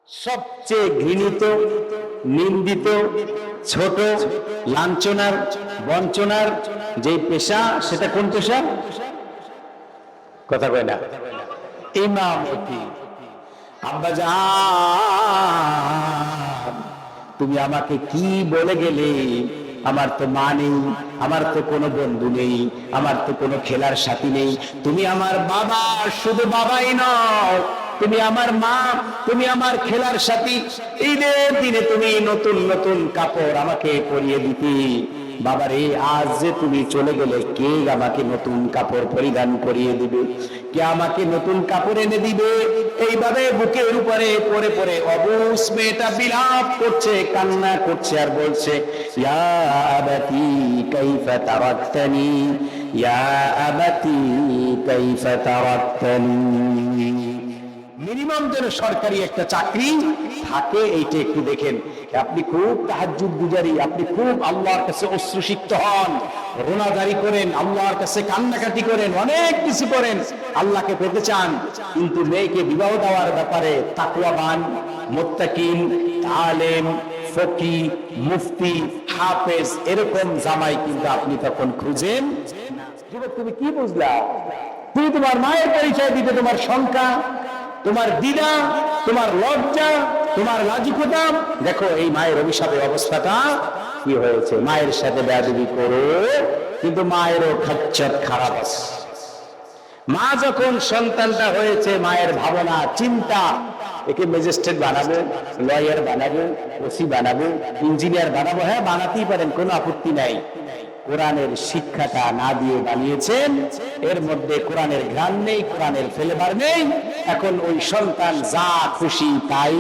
সবচেয়ে ঘৃণিত, নিন্দিত, ছোট, লাঞ্ছনার, বঞ্চনার যে পেশা, সেটা কোন পেশা? কথা কয় না, ইমামতি। আব্বাজান, তুমি আমাকে কি বলে গেলে? আমার তো মা নেই, আমার তো কোনো বন্ধু নেই, আমার তো কোনো খেলার সাথী নেই। তুমি আমার বাবা, শুধু বাবাই নও, তুমি আমার মা, তুমি আমার খেলার সাথী। ঈদের দিনে তুমি নতুন নতুন কাপড় আমাকে পরিয়ে দিতে। বাবারে, আজ যে তুমি চলে গেলে, কে আমাকে নতুন কাপড় পরিধান করিয়ে দিবে? কে আমাকে নতুন কাপড় এনে দিবে? এইভাবে বুকের উপরে পরে পরে অবুঝ মেয়েটা বিলাপ করছে, কান্না করছে আর বলছে, ইয়া আবাতি কাইফা তারাক্তানি, ইয়া আবাতি কাইফা তারাক্তানি। মিনিমাম যেন সরকারি একটা চাকরি থাকে, এইটা একটু দেখেন। আপনি খুব তাহাজ্জুদ গুজারি, আপনি খুব আল্লাহর কাছে অশ্রুসিক্ত হন, রোনাজারি করেন, আল্লাহর কাছে কান্নাকাটি করেন, অনেক কিছু করেন, আল্লাহকে পেতে চান, কিন্তু মেয়েকে বিবাহ দেওয়ার ব্যাপারে তাকওয়াবান, মুত্তাকিন, আলেম, ফকি, মুফতি, হাফেজ এরকম জামাই কিন্তু আপনি তখন খুঁজেন না। তুমি কি বুঝলা? তুমি তোমার মায়ের পরিচয় দিতে তোমার শঙ্কা, তোমার দ্বিধা, তোমার লজ্জা, তোমার লাজুকতা। দেখো এই মায়ের অভিশাপের অবস্থাটা কি হয়েছে। মায়ের সাথে বেয়াদবি করো, কিন্তু মায়েরও খচ্চর খারাপ আছে। মা যখন সন্তানটা হয়েছে, মায়ের ভাবনা চিন্তা, একে ম্যাজিস্ট্রেট বানাবো, লয়ার বানাবো, ওসি বানাবো, ইঞ্জিনিয়ার বানাবো। হ্যাঁ, বানাতেই পারেন, কোনো আপত্তি নাই। কোরআনের শিক্ষাটা না দিয়ে বানিয়েছেন, এর মধ্যে কোরআনের ঘ্রাণ নেই, কোরআনের ফ্লেভার নেই। এখন ওই সন্তান যা খুশি তাই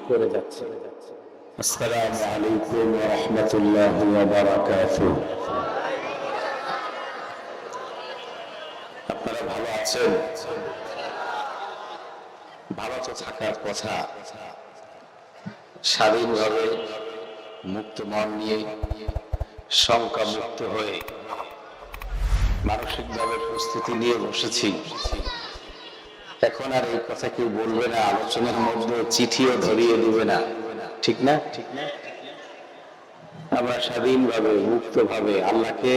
করে যাচ্ছে। আসসালামু আলাইকুম ওয়া রাহমাতুল্লাহি ওয়া বারাকাতুহু। আপনারা ভালো আছেন? ভালো তো থাকার কথা। স্বাধীনভাবে মুক্ত মন নিয়ে, শঙ্কা মুক্ত হয়ে, মানসিকভাবে প্রস্তুতি নিয়ে বসেছি। এখন আর এই কথা কেউ বলবে না, আলোচনার মধ্যে চিঠিও ধরিয়ে দিবে না, ঠিক না? আমরা স্বাধীনভাবে, মুক্তভাবে আল্লাহকে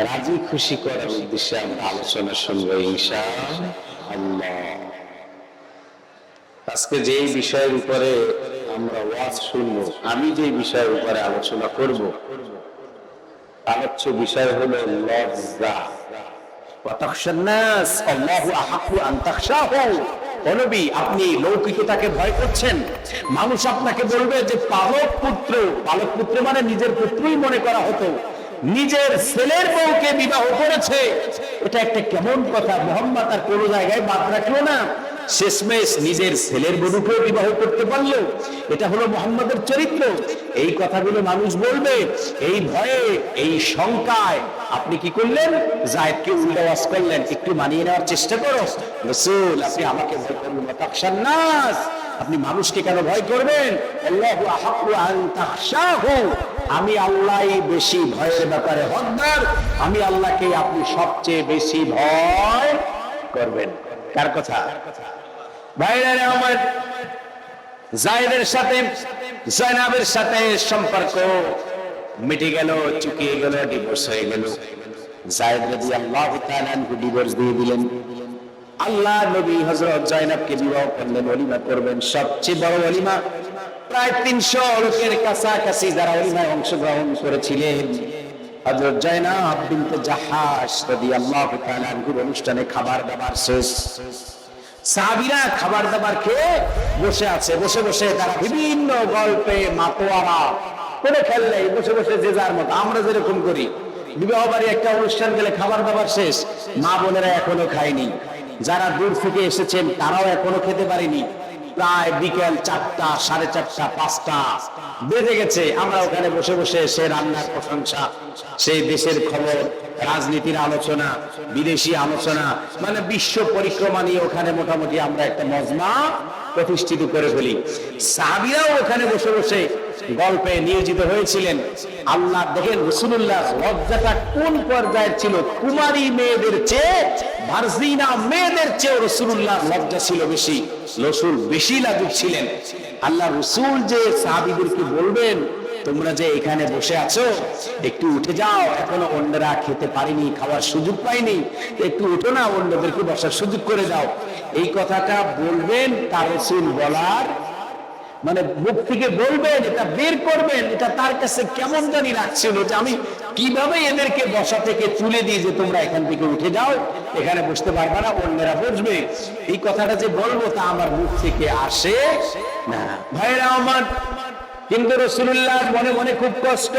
রাজি খুশি করার উদ্দেশ্যে আমরা আলোচনা শুনবো ইনশাআল্লাহ। আজকে যেই বিষয়ের উপরে আমরা ওয়াজ শুনবো, আমি যে বিষয়ের উপরে আলোচনা করব, আলোচ্য বিষয় হলো লজ্জা। আপনি লৌকিকতাকে ভয় করছেন। মানুষ আপনাকে বলবে যে পালক পুত্র, পালক পুত্র মানে নিজের পুত্রই মনে করা হতো, নিজের ছেলের বউকে বিবাহ করেছে। এটা একটা কেমন কথা? মোহাম্মদ আর কোনো জায়গায় বাদ রাখলো না, শেষমেশ নিজের ছেলের বধূকে বিবাহ করতে পারলো। এটা হলো মুহাম্মদের চরিত্র। এই কথাগুলো মানুষ বলবে, এই ভয়ে, এই শঙ্কায় আপনি কি করলেন? যায়েদকে উল্টা ওয়াজ করলেন, একটু মানিয়ে নেওয়ার চেষ্টা করো। রাসূল, আপনি আমাকে ভয় করবেন না, তাখশান নাস। আপনি মানুষকে কেন ভয় করবেন? আল্লাহু আহাক্কু আন তাখশাহু, আমি আল্লাহই বেশি ভয়ের ব্যাপারে হকদার। আমি আল্লাহকে আপনি সবচেয়ে বেশি ভয় করবেন। কার কথা? ভাইরা আমার, যায়েদের সাথে জয়নাবের সাথে সম্পর্ক মিটে গেল, চুকিয়ে গেল, ডিভোর্স হয়ে গেল। যায়েদ রাদিয়াল্লাহু তাআলা আনহু ডিভোর্স দিয়ে দিলেন। আল্লাহ নবী হযরত জয়নাবকে বিবাহ করলেন, ওলিমা করবেন, সবচেয়ে বড় ওলিমা। প্রায় 300 লোকের কাছাকাছি যারা ওলিমায় অংশগ্রহণ করেছিলেন। হযরত জয়নাব বিনতে জাহাশ রাদিয়াল্লাহু তাআলা আনহুর অনুষ্ঠানে খাবার দাবার শেষ। সাহাবীরা খাবার দাবার খেয়ে বসে আছে। বসে বসে তারা বিভিন্ন গল্পে মাতোয়ারা করে খেললে, বসে বসে যে যার মতো, আমরা যেরকম করি। বিবাহ বাড়ি একটা অনুষ্ঠান গেলে খাবার দাবার শেষ, মা বোনেরা এখনো খায়নি, যারা দূর থেকে এসেছেন তারাও এখনো খেতে পারেনি। প্রায় বিকেল 4টা, 4:30, 5টা বেজে গেছে। আমরা ওখানে বসে বসে সে রান্নার প্রশংসা, সেই দেশের খবর, রাজনীতির আলোচনা, বিদেশি আলোচনা, মানে বিশ্ব পরিক্রমা নিয়ে ওখানে মোটামুটি আমরা একটা মজমা প্রতিষ্ঠিত করে ফেলি। সাহাবীরাও ওখানে বসে বসে গল্পে নিয়োজিত হয়েছিলেন। আল্লাহ দেখেন রাসূলুল্লাহ লজ্জাটা কোন পর্যায়ে ছিল, কুমারী মেয়েদের চেয়ে মার্জিনা মেয়েদের চেয়ে রাসূলুল্লাহ লজ্জা ছিল বেশি, রাসূল বেশি লাজুক ছিলেন। আল্লাহ রাসূল যে সাহাবীদেরকে বলবেন, তোমরা যে এখানে বসে আছো একটু উঠে যাও, এখনো অন্যরা খেতে পারেনি, খাওয়ার সুযোগ পায়নি, একটু উঠো না, অন্যদেরকে বসার সুযোগ করে দাও। এই কথাটা বলবেন তার রাসূল বলার মানে মুখ থেকে বলবেন, এটা বের করবেন, এটা তার কাছে কেমন জানি লাগছিল যে আমি কিভাবে এদেরকে বসা থেকে তুলে দিই যে তোমরা এখান থেকে উঠে যাও, এখানে বসতে পারবে না, অন্যরা বসবে। এই কথাটা যে বলবো তা আমার মুখ থেকে আসে না। ভাইরা আমার, কিন্তু রাসূলুল্লাহ মনে মনে খুব কষ্ট,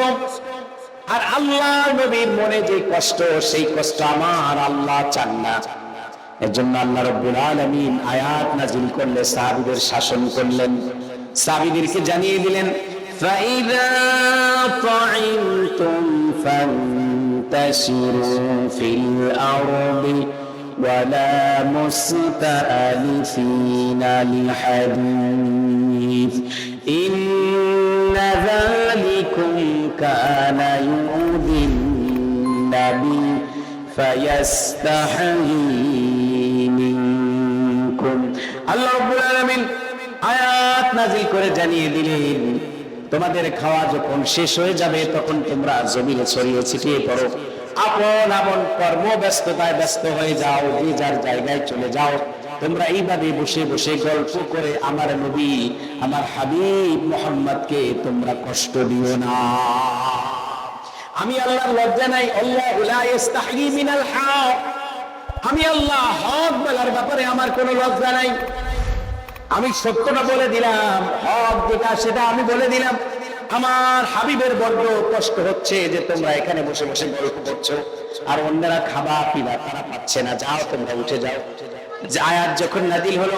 আর আল্লাহ নবীর মনে যে কষ্ট, সেই কষ্ট আমার আল্লাহ চান না। এর জন্য আল্লাহ রাব্বুল আলামিন আয়াত নাযিল করলে সাহাবীদের শাসন করলেন, সাহাবীদেরকে জানিয়ে দিলেন, ফাইযা তা'ইমতুম ফান্তাশিরু ফিল আরদি ওয়ালা মুস্তাআনিফিনা লিহাদীস ইন্না যালিকুম কানা ইউদিন নাবী ফায়াস্তাহয়ী মিনকুম। আল্লাহ রাব্বুল আলামিন আয়াত নাযিল করে জানিয়ে দিলেন, তোমাদের খাওয়া যখন শেষ হয়ে যাবে তখন তোমরা জমিনে ছড়িয়ে ছিটিয়ে পড়ো, আপন আপন কর্ম ব্যস্ততায় ব্যস্ত হয়ে যাও, যে যার জায়গায় চলে যাও। তোমরা এইভাবে বসে বসে গল্প করে আমার নবী, আমার হাবিব মুহাম্মদকে তোমরা কষ্ট দিও না। আমি আল্লাহর লজ্জা নাই, আল্লাহু লা ইস্তাহয়ী মিনাল হক। আমি আল্লাহ হক বলার ব্যাপারে আমার কোনো লজ্জা নাই। আমি সত্যটা বলে দিলাম, হক যেটা সেটা আমি বলে দিলাম। আমার হাবিবের বড্ড কষ্ট হচ্ছে যে তোমরা এখানে বসে বসে গল্প করছো, আর অন্যরা খাবা পিবা তারা পাচ্ছে না, যাও তোমরা উঠে যাও। যে আয়াত যখন নাযিল হলো,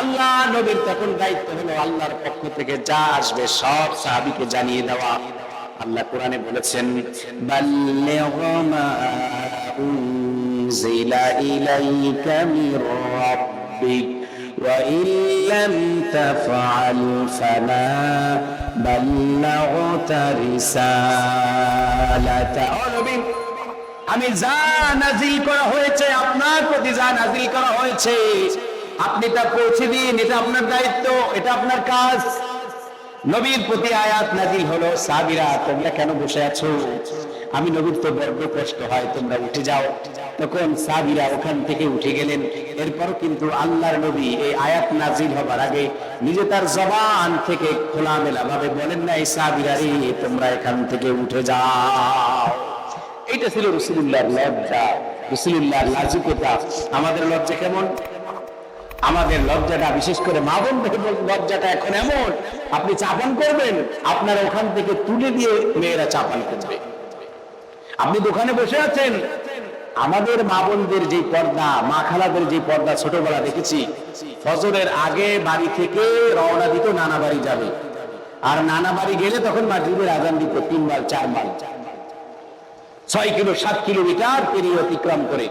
আল্লাহ নবীর তখন দায়িত্ব হলো আল্লাহর পক্ষ থেকে যা আসবে সব সাহাবীকে জানিয়ে দেওয়া। আল্লাহ কোরআনে বলেছেন, বাল্লিগ মা উনজিলা ইলাইকা মির রাব্বিক وَإِن لَّمْ تَفْعَلْ فَمَا بَلَّغْتَ رِسَالَتَهُ। আমি যা নাযিল করা হয়েছে, আপনার প্রতি যা নাযিল করা হয়েছে আপনি তা পৌঁছে দিন, এটা আপনার দায়িত্ব, এটা আপনার কাজ। নবীর প্রতি আয়াত নাযিল হলো, সাহাবীরা তোমরা কেন বসে আছো? আমি নবীর তো বড্ড কষ্ট হয়, তোমরা উঠে যাও। তখন সাহাবীরা ওখান থেকে উঠে গেলেন। এরপরও কিন্তু আল্লাহর নবী এই আয়াত নাযিল হবার আগে নিজে তার জবান থেকে খোলামেলা ভাবে বলেন না, এই সাহাবীরা রে তোমরা এখান থেকে উঠে যাও। এটা ছিল রাসূলুল্লাহর লজ্জা, রাসূলুল্লাহর লাজুকতা। আমাদের লজ্জা কেমন? আমাদের লজ্জাটা, বিশেষ করে মা বোনদের লজ্জাটা এখন এমন, আপনি চাপান করবেন, আপনারা ওখান থেকে তুলে দিয়ে মেয়েরা চাপান করবে। আপনি দোকানে বসে আছেন, আমাদের মা বোনদের যে পর্দা, মা খালাদের যে পর্দা ছোটবেলা দেখেছি, ফজরের আগে বাড়ি থেকে রওনা দিত, নানা বাড়ি যাবে, আর নানা বাড়ি গেলে তখন মাগরিবের আযান দিত 3 বার 4 বার, 6 কিলো 7 কিলোমিটার পেরিয়ে অতিক্রম করে।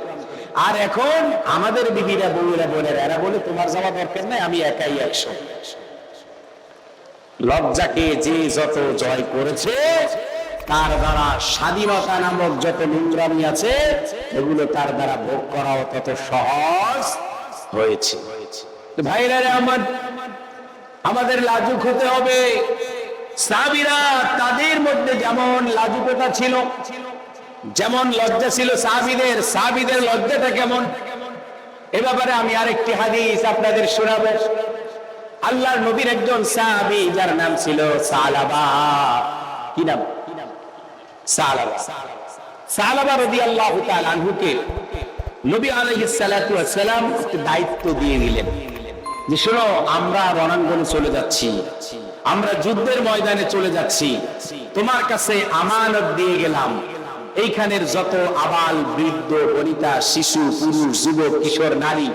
আর এখন আমাদের বিবিরা, বউয়েরা, বোনেরা এরা বলে তোমার যাওয়া দরকার নাই, আমি একাই 100। লজ্জাকে যে যত জয় করেছে, তার দ্বারা স্বাধীনতা নামক যত নোংরামি আছে এগুলো তার দ্বারা ভোগ করাও তত সহজ হয়েছে। ভাইরা আমাদের লাজুক হতে হবে। সাহাবীরা তাদের মধ্যে যেমন লাজুকতা ছিল, যেমন লজ্জা ছিল সাহাবীদের, সাহাবীদের লজ্জাটা কেমন, এ ব্যাপারে আমি আরেকটি হাদিস আপনাদের শোনাবো। আল্লাহর নবীর একজন সাহাবী যার নাম ছিল সালাবা। কি নাম? সালাবা। সালাবা রাদিয়াল্লাহু তাআলা আনহুকে নবী আলাইহিস সালাতু ওয়াস সালাম দায়িত্ব দিয়ে দিলেন যে শোনো, আমরা রণাঙ্গনে চলে যাচ্ছি, আমরা যুদ্ধের ময়দানে চলে যাচ্ছি, তোমার কাছে আমানত দিয়ে গেলাম, এইখানের যত আবাল বৃদ্ধ বনিতা শিশু পুরুষ যুবক কিশোর নারী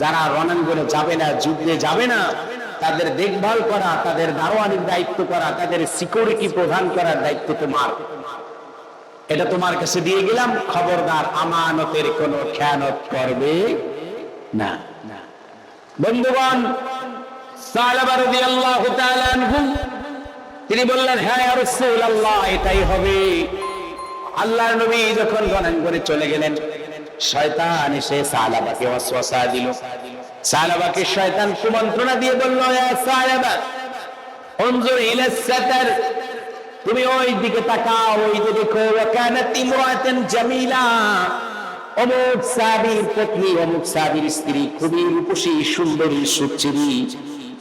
যারা রণাঙ্গনে যাবে না, যুদ্ধে যাবে না, তাদের দেখভাল করা, তাদের দারোয়ানির দায়িত্ব করা, তাদের সিকিউরিটি প্রদান করার দায়িত্ব তোমার। এটা তোমার কাছে দিয়ে গেলাম, খবরদার আমানতের কোনো খেয়ানত করবে না। বন্ধুগণ, সালাবা রাদিয়াল্লাহু তাআলা আনহু তিনি বললেন, হ্যাঁ ইয়া রাসূলুল্লাহ, এটাই হবে। আল্লাহর নবী যখন রণাঙ্গনে চলে গেলেন, শয়তান এসে সালাবাকে ওয়াসওয়াসা দিল। সালাবাকে শয়তান কুমন্ত্রণা দিয়ে বলল, ইয়া সালাবা উনজুর ইলা সাতার, তুমি ওই দিকে তাকাও, ওই যে দেখো, ওয়াকানাত ইমরাতান জামিলা, অমুক সাহাবীর পত্নী, অমুক সাহাবীর স্ত্রী খুবই রূপসী, সুন্দরী, সুচিরি,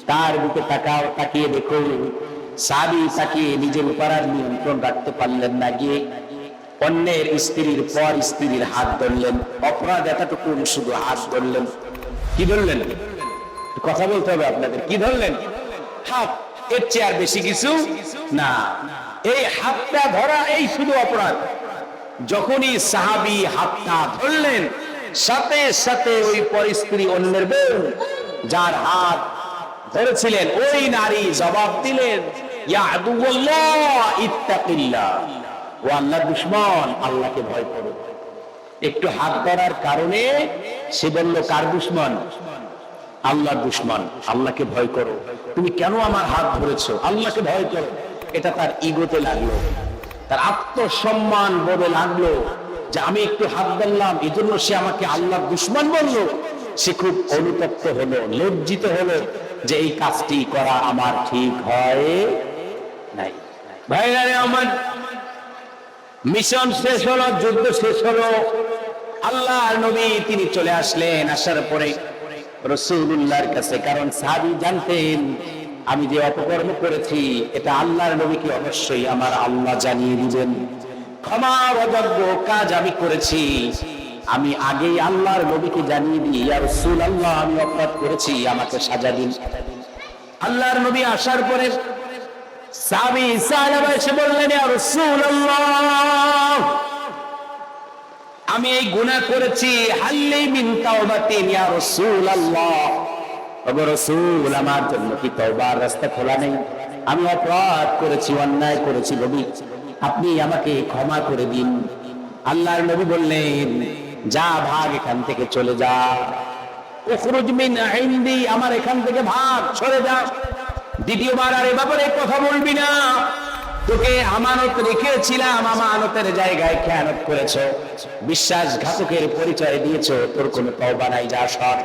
তার দিকে তাকাও, তাকিয়ে দেখো। সাহাবী তাকিয়ে নিজের উপর আর নিয়ন্ত্রণ রাখতে পারলেন না, গিয়ে অন্যের স্ত্রীর পর স্ত্রীর হাত ধরলেন। অপরাধ এতটুকু, শুধু হাত ধরলেন। কি ধরলেন? কথা বলতে হবে আপনাদের। কি ধরলেন? হাত। এর চেয়ে আর বেশি কিছু না। এই হাতটা ধরা, এই শুধু অপরাধ। যখনই সাহাবী হাতটা ধরলেন, সাথে সাথে ওই পরিস্ত্রী, অন্যের বউ, যার হাত ধরেছিলেন, ওই নারী জবাব দিলেন, ইয়া আদুওয়াল্লাহ ইত্তাকিল্লাহ, ও আল্লাহর দুশমন, আল্লাহকে ভয় করো। একটু হাত ধরার কারণে সে বলল, কার দুশমন? আল্লাহর দুশমন, আল্লাহকে ভয় করো। তুমি কেন আমার হাত ধরেছো? আল্লাহকে ভয় করো। এটা তার ইগোতে লাগলো, তার আত্মসম্মান বোধে লাগলো যে আমি একটু হাত ধরলাম, এই জন্য সে আমাকে আল্লাহর দুশমন বললো। সে খুব অনুতপ্ত হলো, লজ্জিত হলো যে এই কাজটি করা আমার ঠিক হয় নাই। ভাইরা আমার, মিশন শেষ হলো, যুদ্ধ শেষ হলো, আল্লাহর নবী তিনি চলে আসলেন। আসার পরে রাসূলুল্লাহর কাছে, কারণ সাহাবী জানতেন আমি যে অপকর্ম করেছি এটা আল্লাহর নবীকে অবশ্যই আমার আল্লাহ জানিয়ে দিবেন। ক্ষমার অযোগ্য কাজ আমি করেছি, আমি আগেই আল্লাহর নবীকে জানিয়ে দিই, ইয়া রাসূলুল্লাহ আমি অপরাধ করেছি, আমাকে সাজা দিন। আল্লাহর নবী আসার পরে সাহাবী সালাবা এসে বললেন, ইয়া রাসূলুল্লাহ আমি এই গুনাহ করেছি, হাল্লি মিন তাওবাতিন ইয়া রাসূলুল্লাহ, ওগো রাসূল আমার জন্য কি তওবার রাস্তা খোলা নেই? আমি অপরাধ করেছি, অন্যায় করেছি নবী, আপনি আমাকে ক্ষমা করে দিন। আল্লাহর নবী বললেন, যা ভাগ, এখান থেকে চলে যা, উখরুজ মিন ইনদি, আমার এখান থেকে ভাগ, সরে যা। দ্বিতীয়বার আর এ ব্যাপারে কথা বলবি না। তোকে আমানত রেখেছিলাম, আমানতের জায়গায় খেয়ানত করেছো, বিশ্বাসঘাতকের পরিচয় দিয়েছো, তোর কোনো তওবা নাই, যা সর।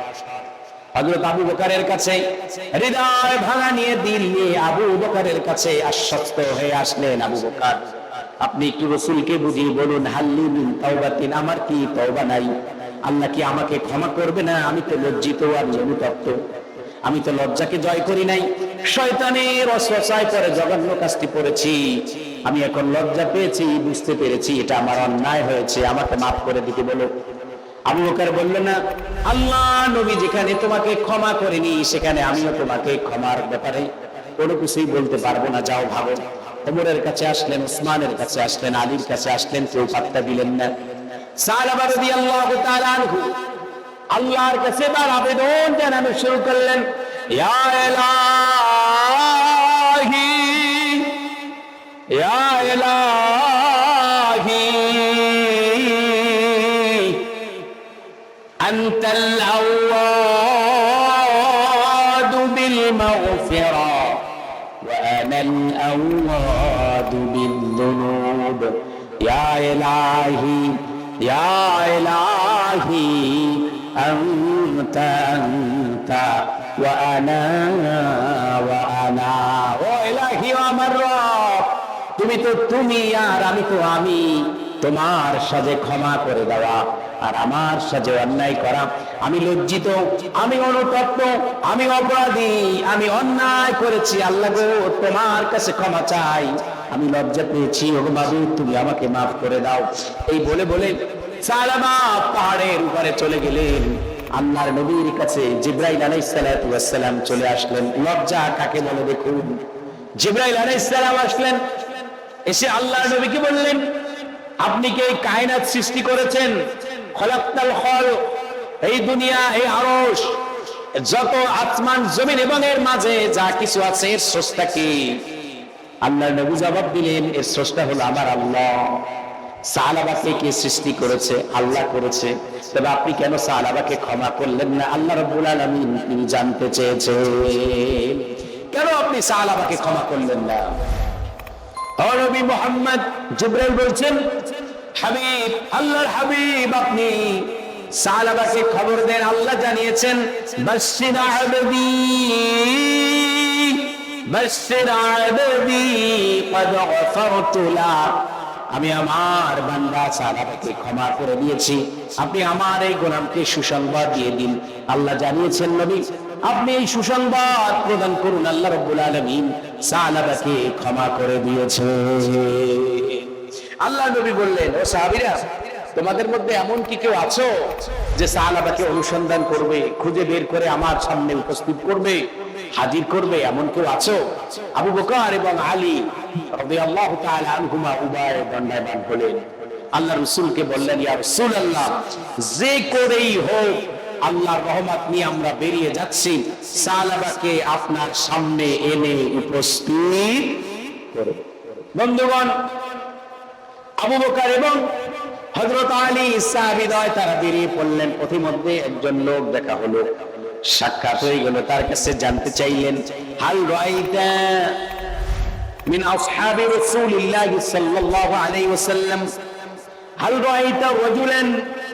হযরত আবু বকরের কাছে হৃদয় ভাঙা নিয়ে, দিল নিয়ে আবু বকরের কাছে আশ্বস্ত হয়ে আসলেন। আবু বকর, আপনি একটু রাসূলকে বুঝিয়ে বলুন, হাল্লি মিন তাওবাতিন, আমার কি তওবা নাই? আল্লাহ কি আমাকে ক্ষমা করবে না? আমি তো লজ্জিত আর অনুতপ্ত, আমি তো লজ্জাকে জয় করি নাই, শয়তানের ওয়াসওয়াসায় পড়ে জঘন্য কাজটি করেছি। আমি এখন লজ্জা পেয়েছি, বুঝতে পেরেছি এটা আমার অন্যায় হয়েছে, আমাকে মাফ করে দিতে বলো। আবু বকর বলল, না, আল্লাহ নবী যেখানে তোমাকে ক্ষমা করেনি, সেখানে আমিও তোমাকে ক্ষমার ব্যাপারে কোনো কিছুই বলতে পারবো না, যাও ভাবো। ওমরের কাছে আসলেন, উসমানের কাছে আসলেন, আলীর কাছে আসলেন, কেউ পাত্তা দিলেন না। সাহাবা রাদিয়াল্লাহু তাআলা আনহু আল্লাহর কাছে তার আবেদন জানানো শুরু করলেন, ইয়া ইলাহি, ইয়া ইলাহি, আনতাল আওয়াদু বিল মাগফিরা ওয়া আনাল আওয়াদু বিল যুনুব, ইয়া ইলাহি, ইয়া ইলাহি, আনতা আনতা ওয়া আনা ওয়া আনা, ও ইলাহি, আমার রব, তুমি তো তুমি আর আমি তো আমি। তোমার সাজে ক্ষমা করে দেওয়া আর আমার সাজে অন্যায় করা, আমি লজ্জিত, আমি অনুতপ্ত, আমি অপরাধী, আমি অন্যায় করেছি। আল্লাহ গো, তোমার কাছে ক্ষমা চাই, আমি লজ্জা পেয়েছি, ওগো মাবুদ তুমি আমাকে মাফ করে দাও। এই বলে বলে সালামা পাহাড়ের উপরে চলে গেলেন। আল্লাহর নবীর কাছে জিবরাইল আলাইহিস সালাতু ওয়াস সালাম চলে আসলেন। লজ্জা কাকে বলে দেখুন। জিবরাইল আলাইহিস সালাম আসলেন, এসে আল্লাহর নবীকে বললেন, আপনি কি এই কায়নাত সৃষ্টি করেছেন? খলাকতাল খালক, এই দুনিয়া, এই আরশ, যত আসমান জমিন এবং এর মাঝে যা কিছু আছে, এর স্রষ্টা কি? আল্লাহর নবী জবাব দিলেন, এর স্রষ্টা হলো আমার আল্লাহ। সাহাবাকে কে সৃষ্টি করেছে? আল্লাহ করেছে। তবে আপনি কেন সাহাবাকে ক্ষমা করলেন না? আল্লাহ রাব্বুল আলামিন তিনি জানতে চেয়েছেন, কেন আপনি সাহাবাকে ক্ষমা করলেন না? ও নবী মুহাম্মদ, জিবরাইল বলছেন, হাবিব, আল্লাহর হাবিব, আপনি সালাবাকে খবর দেন, আল্লাহ জানিয়েছেন বাশশির আবদি বাশশির আবদি ক্বাদ গফারতু লা, আমি আমার বান্দা সালাবাকে ক্ষমা করে দিয়েছি, আপনি আমার এই গোলামকে সুসংবাদ দিয়ে দিন। আল্লাহ জানিয়েছেন নবী আপনি এই সুসংবাদ প্রদান করুন, আল্লাহ রাব্বুল আলামিন সালাবাকে ক্ষমা করে দিয়েছে। আল্লাহ নবী বললেন, ও সাহাবীরা, তোমাদের মধ্যে এমন কি কেউ আছো যে সালাবাকে অনুসন্ধান করবে, খুঁজে বের করে আমার সামনে উপস্থিত করবে, হাজির করবে, এমন কেউ আছো? আবু বকর এবং আলী রাদিয়াল্লাহু তাআলা আনহুমা উভয় দণ্ডায়মান হলেন। আল্লাহ রাসূলকে বললেন, ইয়া রাসূলুল্লাহ, যে করেই হোক আল্লাহর রহমত নিয়ে আমরা বেরিয়ে যাচ্ছি, সালাবাকে আপনার সামনে এনে উপস্থিত করুন। বন্ধুগণ, আবু বকর এবং হযরত আলী সাহাবীদ্বয় তারা বেরিয়ে পড়লেন। পথিমধ্যে একজন লোক দেখা হলো, সাক্ষাৎ হয়ে গেল। তার কাছে জানতে চাইলেন, হাল রাআইতা মিন আসহাবি রাসূলিল্লাহি সাল্লাল্লাহু আলাইহি ওয়াসাল্লাম, হাল রাআইতা রাজুলান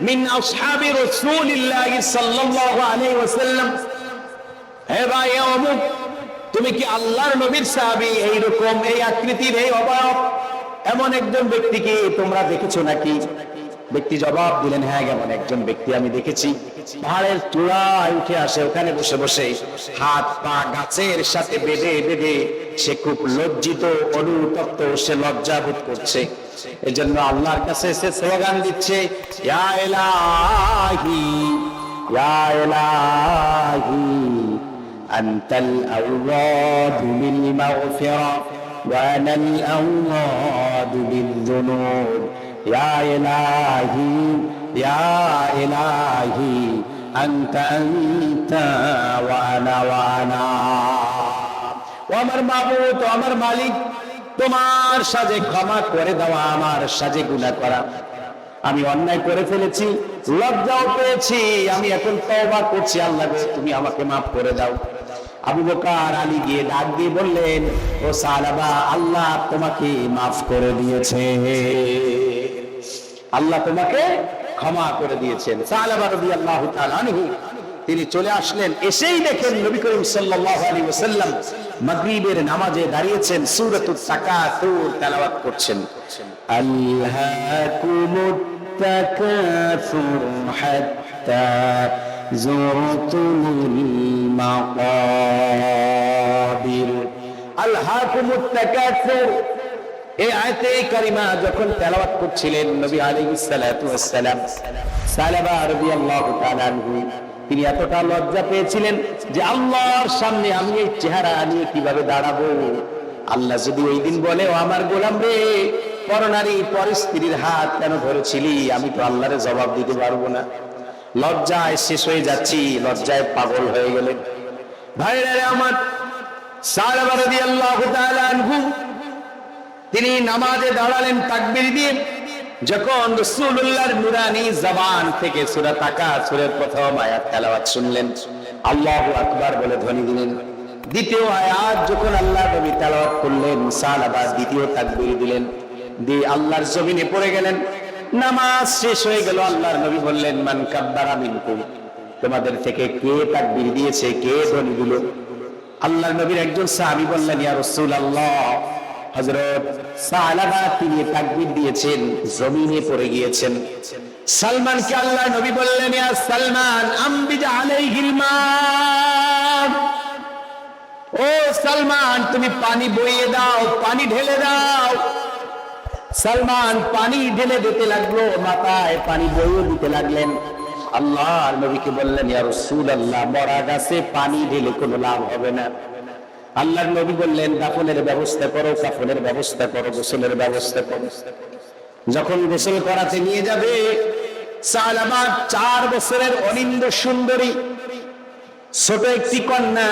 মিন আসহাবি রাসূলিল্লাহি সাল্লাল্লাহু আলাইহি ওয়াসাল্লাম, হে ভাই অমুক, তুমি কি আল্লাহর নবীর সাহাবী, এইরকম এই আকৃতির, এই অবয়ব, এমন একজন ব্যক্তিকে তোমরা দেখেছো নাকি? ব্যক্তি জবাব দিলেন, হ্যাঁ, এমন একজন ব্যক্তি আমি দেখেছি। পাহাড়ের চূড়ায় উঠে আসে, ওখানে বসে বসে হাত পা গাছের সাথে বেঁধে বেঁধে সে খুব লজ্জিত, অনুতপ্ত, সে লজ্জাবোধ করছে। এজন্য আল্লাহর কাছে সে স্লোগান দিচ্ছে, ইয়া ইলাহি ইয়া ইলাহি আনতাল আওয়াদু বিল মাগফিরা ওয়া আনাল আওয়াদু বিল যুনুব, ইয়া ইলাহি ইয়া ইলাহি আনতা আনতা ওয়া আনা ওয়া আনা। ও আমার মাবুদ, ও আমার মালিক, তোমার সাজে ক্ষমা করে দেওয়া, আমার সাজে গুনাহ করা। আমি অন্যায় করে ফেলেছি, লজ্জাও পেয়েছি, আমি এখন তওবা করছি, আল্লাহ গো তুমি আমাকে মাফ করে দাও। আবু বকর আলী গিয়ে ডাক দিয়ে বললেন, ও সালাবা, আল্লাহ তোমাকে মাফ করে দিয়েছে, আল্লাহ তোমাকে ক্ষমা করে দিয়েছেন। সালাবা রাদিয়াল্লাহু তাআলা আনহু তিনি চলে আসলেন, এসেই দেখেন নবী করিম সাল্লাল্লাহু আলাইহি ওয়াসাল্লাম মাগরিবের নামাজে দাঁড়িয়েছেন, সূরাতুত তাকাসুর তেলাওয়াত করছেন। আল্লাকুমুত তাকাসুর হাত্তা যুরতুমুল মাকাবির। আল্লাকুমুত তাকাসুর, এই আয়াতে কারিমা যখন তেলাওয়াত করছিলেন নবী আলাইহিস সালাতু ওয়াস সালাম, সালাবা রাদিয়াল্লাহু তাআলা আনহু তিনি এতটা লজ্জা পেয়েছিলেন যে আল্লাহর সামনে আমি এই চেহারা নিয়ে কিভাবে দাঁড়াবো? আল্লাহ যদি ওই দিন বলে, ও আমার গোলাম রে, পরনারী পরস্ত্রীর হাত কেন ধরেছিলি, আমি তো আল্লাহরে জবাব দিতে পারবো না। লজ্জায় শেষ হয়ে যাচ্ছি, লজ্জায় পাগল হয়ে গেলেন। ভাইরা আমার, সালাবা রাদিয়াল্লাহু তাআলা আনহু তিনি নামাজে দাঁড়ালেন তাকবীর দিয়ে। যখন রাসূলুল্লাহর নূরানী জবান থেকে সূরা তাকাসুরের প্রথম আয়াত তেলাওয়াত শুনলেন, আল্লাহু আকবার বলে ধ্বনি দিলেন। দ্বিতীয় আয়াত যখন আল্লাহ নবী তেলাওয়াত করলেন, সালাবা দ্বিতীয় তাকবীর দিলেন, দিয়ে আল্লাহর জমিনে পড়ে গেলেন। নামাজ শেষ হয়ে গেল। আল্লাহর নবী বললেন, মান কাব্বারা মিনকুম, তোমাদের থেকে কে তাকবীর দিয়েছে, কে ধ্বনি দিল? আল্লাহর নবীর একজন সাহাবী বললেন, ইয়া রাসূলুল্লাহ, হযরত সালাবা তিনি তাকবীর দিয়েছেন, জমিনে পড়ে গিয়েছেন। সালমানকে আল্লাহ নবী বললেন, ইয়া সালমান আমবিজ আলাইহিল মা, ও সালমান তুমি পানি বইয়ে দাও, পানি ঢেলে দাও। সালমান পানি ঢেলে দিতে লাগলো, মাথায় পানি বইয়ে দিতে লাগলেন। আল্লাহর নবীকে বললেন, ইয়া রাসূলুল্লাহ, মরা গাছে পানি ঢেলে কোনো লাভ হবে না। আল্লাহর নবী বললেন, দাফনের ব্যবস্থা করো, কাফনের ব্যবস্থা করো, গোসলের ব্যবস্থা করো। যখন গোসল করাতে নিয়ে যাবে, সালাবা 4 বছরের অনিন্দ সুন্দরী ছোট একটি কন্যা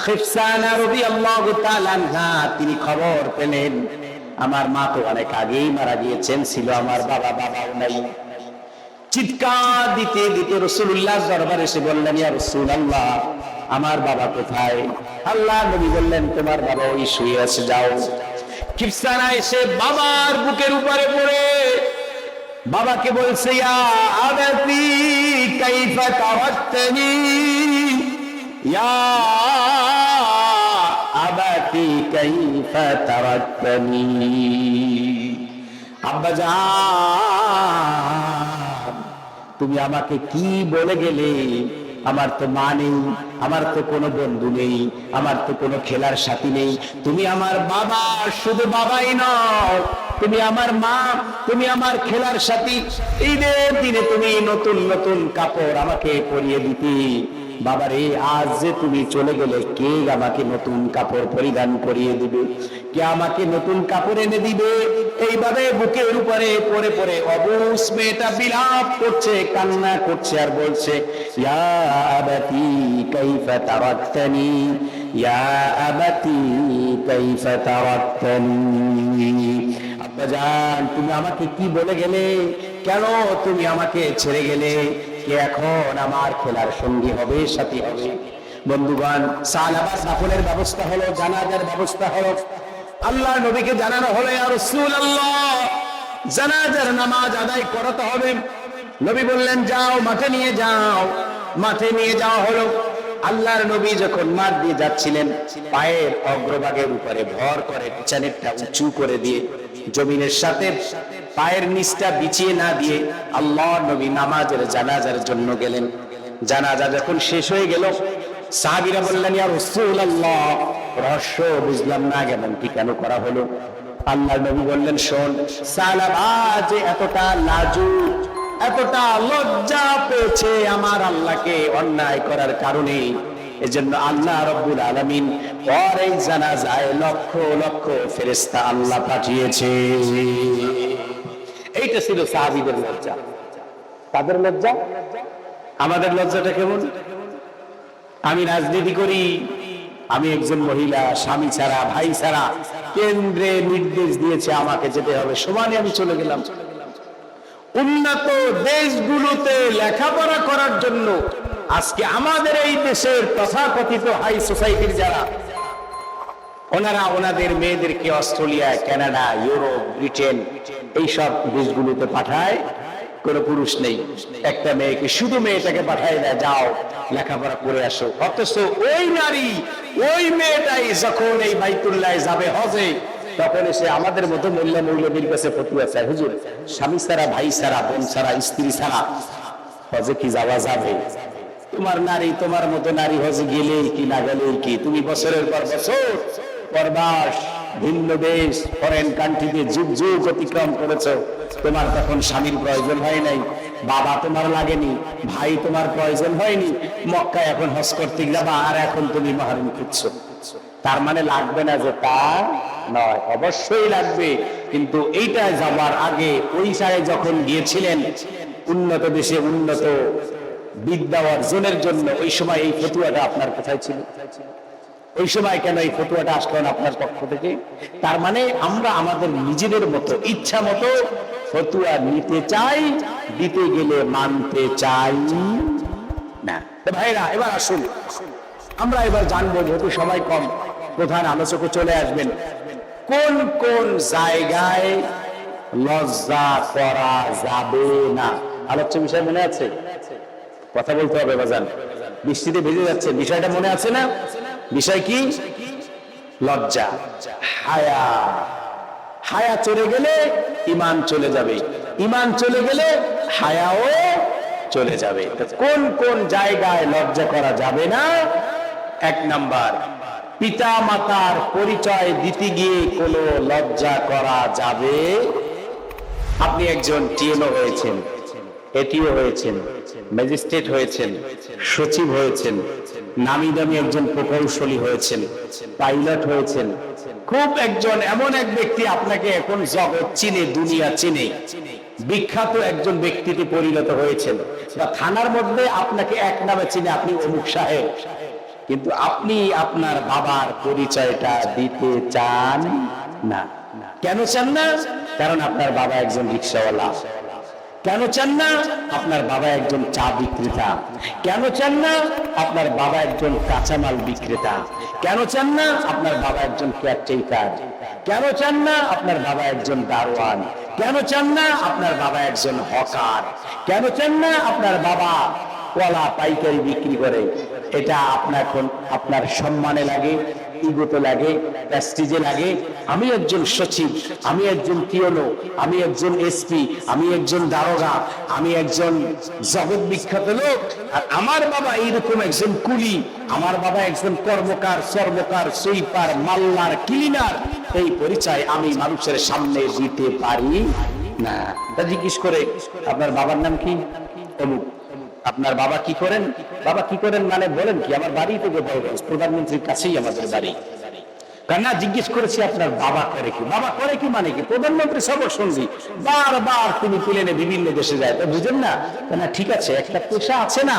খিফসানা রাদিয়াল্লাহু তাআলা আনহা তিনি খবর পেলেন, আমার মা তো অনেক আগেই মারা গিয়েছেন, ছিল আমার বাবাও নাই। চিৎকার দিতে দিতে রাসূলুল্লাহ দরবারে এসে বললেন, ইয়া রাসূলুল্লাহ, আমার বাবা কোথায়? আল্লাহ নবী বললেন, তোমার বাবা ওই শুয়ে আছে, যাও। খিফসানা এসে বাবার বুকের উপরে পড়ে বাবাকে বলছে ইয়া আবাতি কাইফা তারাক্তানি, ইয়া আবাতি কাইফা তারাক্তানি। আব্বাজান তুমি আমাকে কি বলে গেলে? আমার তো মা নেই, আমার তো কোনো বন্ধু নেই, আমার তো কোনো খেলার সাথী নেই। তুমি আমার বাবা, শুধু বাবাই নও, তুমি আমার মা, তুমি আমার খেলার সাথী। ঈদের দিনে তুমি নতুন নতুন কাপড় আমাকে পরিয়ে দিতে। বাবারে আজ যে তুমি চলে গেলে, কে আমাকে নতুন কাপড় পরিধান করিয়ে দিবে? কে আমাকে নতুন কাপড় এনে দিবে? এইভাবে বুকের উপরে পরে পরে অবুঝ মেয়েটা বিলাপ করছে, কান্না করছে আর বলছে ইয়া আবাতি কাইফা তারাক্তানি, ইয়া আবাতি কাইফা তারাক্তানি। আব্বাজান তুমি আমাকে কি বলে গেলে? কেন তুমি আমাকে ছেড়ে গেলে? কে এখন আমার খেলার সঙ্গী হবে, সাথী হবে? বন্ধুগণ, সালাবা দাফনের ব্যবস্থা হলো, জানাজার ব্যবস্থা হলো। আল্লাহ নবীকে জানানো হলো ইয়া রাসূলুল্লাহ জানাজার নামাজ আদায় করাতে হবে। নবী বললেন যাও, মাঠে নিয়ে যাও। মাঠে নিয়ে যাওয়া হলো। আল্লাহর নবী যখন মাঠ দিয়ে যাচ্ছিলেন, পায়ের অগ্রভাগের উপরে ভর করে পিছনেরটা উঁচু করে দিয়ে জমিনের সাথে পায়ের নিচটা বিছিয়ে না দিয়ে আল্লাহর নবী নামাজের জানাজার জন্য গেলেন। জানাজা যখন শেষ হয়ে গেল, সাহাবীরা বললেন ইয়া রাসূলুল্লাহ রহস্য বুঝলাম না, এমনটি কেন করা হলো? আল্লাহর নবী বললেন শোন, সালাবা যে এতটা লাজুক, এতটা লজ্জা পেয়েছে আমার আল্লাহকে অন্যায় করার কারণে, এজন্য আল্লাহ রাব্বুল আলামিন পর এই জানাজায় লক্ষ লক্ষ ফেরেশতা আল্লাহ পাঠিয়েছে। এইটা ছিল সাহাবীদের লজ্জা। তাদের লজ্জা, আমাদের লজ্জাটা কেমন? আমি রাজনীতি করি, আমি একজন মহিলা, স্বামী ছাড়া, ভাই ছাড়া, কেন্দ্রে নির্দেশ দিয়েছে আমাকে যেতে হবে, সমানে আমি চলে গেলাম। উন্নত দেশগুলোতে লেখাপড়া করার জন্য আজকে আমাদের এই দেশের তথাকথিত হাই সোসাইটির যারা, ওনারা ওনাদের মেয়েদেরকে অস্ট্রেলিয়া, কানাডা, ইউরোপ, ব্রিটেন এইসব দেশগুলোতে পাঠায়। কোন পুরুষ নেই, একটা মেয়েকে, শুধু মেয়েটাকে পাঠায় না, যাও লেখাপড়া করে আসো। অথচ ওই নারী, ওই মেয়েটাই যখন এই বাইতুল্লাহ যাবে হজে, তখন এসে আমাদের মতো মহিলা মৌলবীর কাছে ফতুয়া চায়, হুজুর স্বামী ছাড়া, ভাই ছাড়া, বোন ছাড়া, স্ত্রী ছাড়া হজে কি যাওয়া যাবে? তোমার নারী, তোমার মতো নারী হজে গেলেই কি, না গেলেই কি? তুমি বছরের পর বছর পরবাস, ভিন্ন দেশ, ফরেন কান্ট্রিতে যুগ যুগ অতিক্রম করেছো, তোমার তখন স্বামীর প্রয়োজন হয় নাই, বাবা তোমার লাগেনি, ভাই তোমার প্রয়োজন হয়নি, মক্কায় এখন হজ করতে যাবা আর এখন তুমি মাহরুম খুঁজছো। তার মানে লাগবে না যে তা নয়, অবশ্যই লাগবে। কিন্তু এইটা যাবার আগে ওই জায়গায় যখন গিয়েছিলেন উন্নত দেশে উন্নত বিদ্যা অর্জনের জন্য, ওই সময় এই ফতুয়াটা আপনার কোথায় ছিল? ওই সময় কেন এই ফতুয়াটা আসলো না আপনার পক্ষ থেকে? তার মানে আমরা আমাদের নিজেদের মতো, ইচ্ছা মতো ফতুয়া নিতে চাই, দিতে গেলে মানতে চাই না। ভাইরা এবার আসুন, আমরা এবার জানবো, যেহেতু সময় কম, প্রধান আলোচক চলে আসবেন, কোন কোন জায়গায় লজ্জা করা যাবে না। আলোচ্য বিষয় মনে আছে? কথা বলতে হবে বাজান, বৃষ্টিতে ভেজে যাচ্ছে, বিষয়টা মনে আছে না? বিষয় কি? লজ্জা, হায়া। হায়া চলে গেলে ঈমান চলে যাবে, ঈমান চলে গেলে হায়াও চলে যাবে। কোন কোন জায়গায় লজ্জা করা যাবে না? এক নাম্বার, পিতা মাতার পরিচয় দিতে গিয়ে কোনো লজ্জা করা যাবে। আপনি একজন টিএনও হয়েছেন, এটিও হয়েছেন, ম্যাজিস্ট্রেট হয়েছেন, সচিব হয়েছেন, নামি দামি একজন প্রকৌশলী হয়েছেন, পাইলট হয়েছেন, খুব একজন এমন এক ব্যক্তি, আপনাকে এখন জগৎ চিনে, দুনিয়া চিনে, বিখ্যাত একজন ব্যক্তিতে পরিণত হয়েছেন, বা থানার মধ্যে আপনাকে এক নামে চিনে, আপনি অমুক সাহেব। কিন্তু আপনি আপনার বাবার পরিচয়টা দিতে চান না। কেন চান না? কারণ আপনার বাবা একজন রিকশাওয়ালা। কেন চান না? আপনার বাবা একজন চা বিক্রেতা। কেন চান না? আপনার বাবা একজন কাঁচামাল বিক্রেতা। কেন চান না? আপনার বাবা একজন কেয়ারটেকার। কেন চান না? আপনার বাবা একজন দারোয়ান। কেন চান না? আপনার বাবা একজন হকার। কেন চান না? আপনার বাবা কলা পাইকারি বিক্রি করে। এটা আপনার সম্মানে লাগে, ইগোতে লাগে, প্রেস্টিজে লাগে। আমি একজন সচিব, আমি একজন টিওনো, আমি একজন এসপি, আমি একজন দারোগা, আমি একজন জগৎ বিখ্যাত লোক, আর আমার বাবা এইরকম একজন কুলি, আমার বাবা একজন কর্মকার, সর্বকার, সুইপার, মাল্লার, ক্লিনার। এই পরিচয় আমি মানুষের সামনে দিতে পারি না। তা জিজ্ঞেস করে আপনার বাবার নাম কি? অমুক। আপনার বাবা কি করেন? বাবা কি করেন মানে বলেন কি? আমার বাড়ি তো গোপালগঞ্জ, প্রধানমন্ত্রীর কাছেই আমাদের বাড়ি। কারণ না, জিজ্ঞেস করেছি আপনার বাবা করে কি? বাবা করে কি মানে কি? প্রধানমন্ত্রী সবর সঙ্গী, বারবার তিনি প্লেনে বিভিন্ন দেশে যায়, তো বুঝেন না? না ঠিক আছে, একটা পেশা আছে না,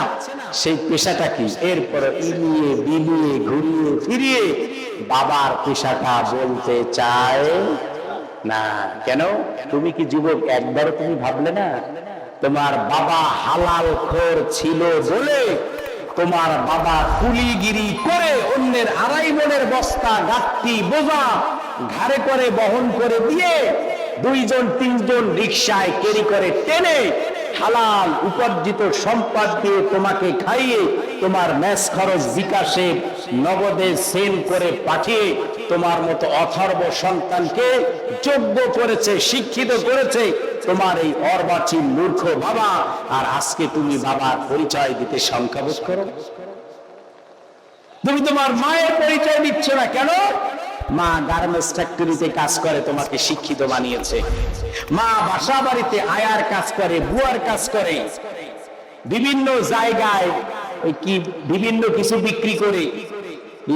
সেই পেশাটা কি? এরপরে ইলিয়ে বিলিয়ে ঘুরিয়ে ফিরিয়ে বাবার পেশাটা বলতে চায় না। কেন? তুমি কি যুবক একবারও তুমি ভাবলে না তোমার বাবা হালাল খোর ছিল বলে তোমার বাবা কুলিগিরি করে অন্যের 2.5 মণের বস্তা গাঁটটি বোঝা ঘাড়ে করে বহন করে দিয়ে 2জন 3জন রিকশায় ক্যারি করে টেনে হালাল উপার্জিত সম্পদ দিয়ে তোমাকে খাইয়ে তোমার মেস খরচ বিকাশে নগদে সেন্ড করে পাঠিয়ে তোমার মতো অথর্ব সন্তানকে যোগ্য করেছে, শিক্ষিত করেছে তোমার এই অর্বাচীন মূর্খ বাবা। আর আজকে তুমি বাবার পরিচয় দিতে সংখ্যাবোধ করো। তুমি তোমার মায়ের পরিচয় দিচ্ছ না কেন? মা গার্মেন্টস ফ্যাক্টরিতে কাজ করে, তোমাকে শিক্ষিত বানিয়েছে। মা বাসা বাড়িতে আয়ার কাজ করে, বুয়ার কাজ করে, বিভিন্ন জায়গায় বিভিন্ন কিছু বিক্রি করে,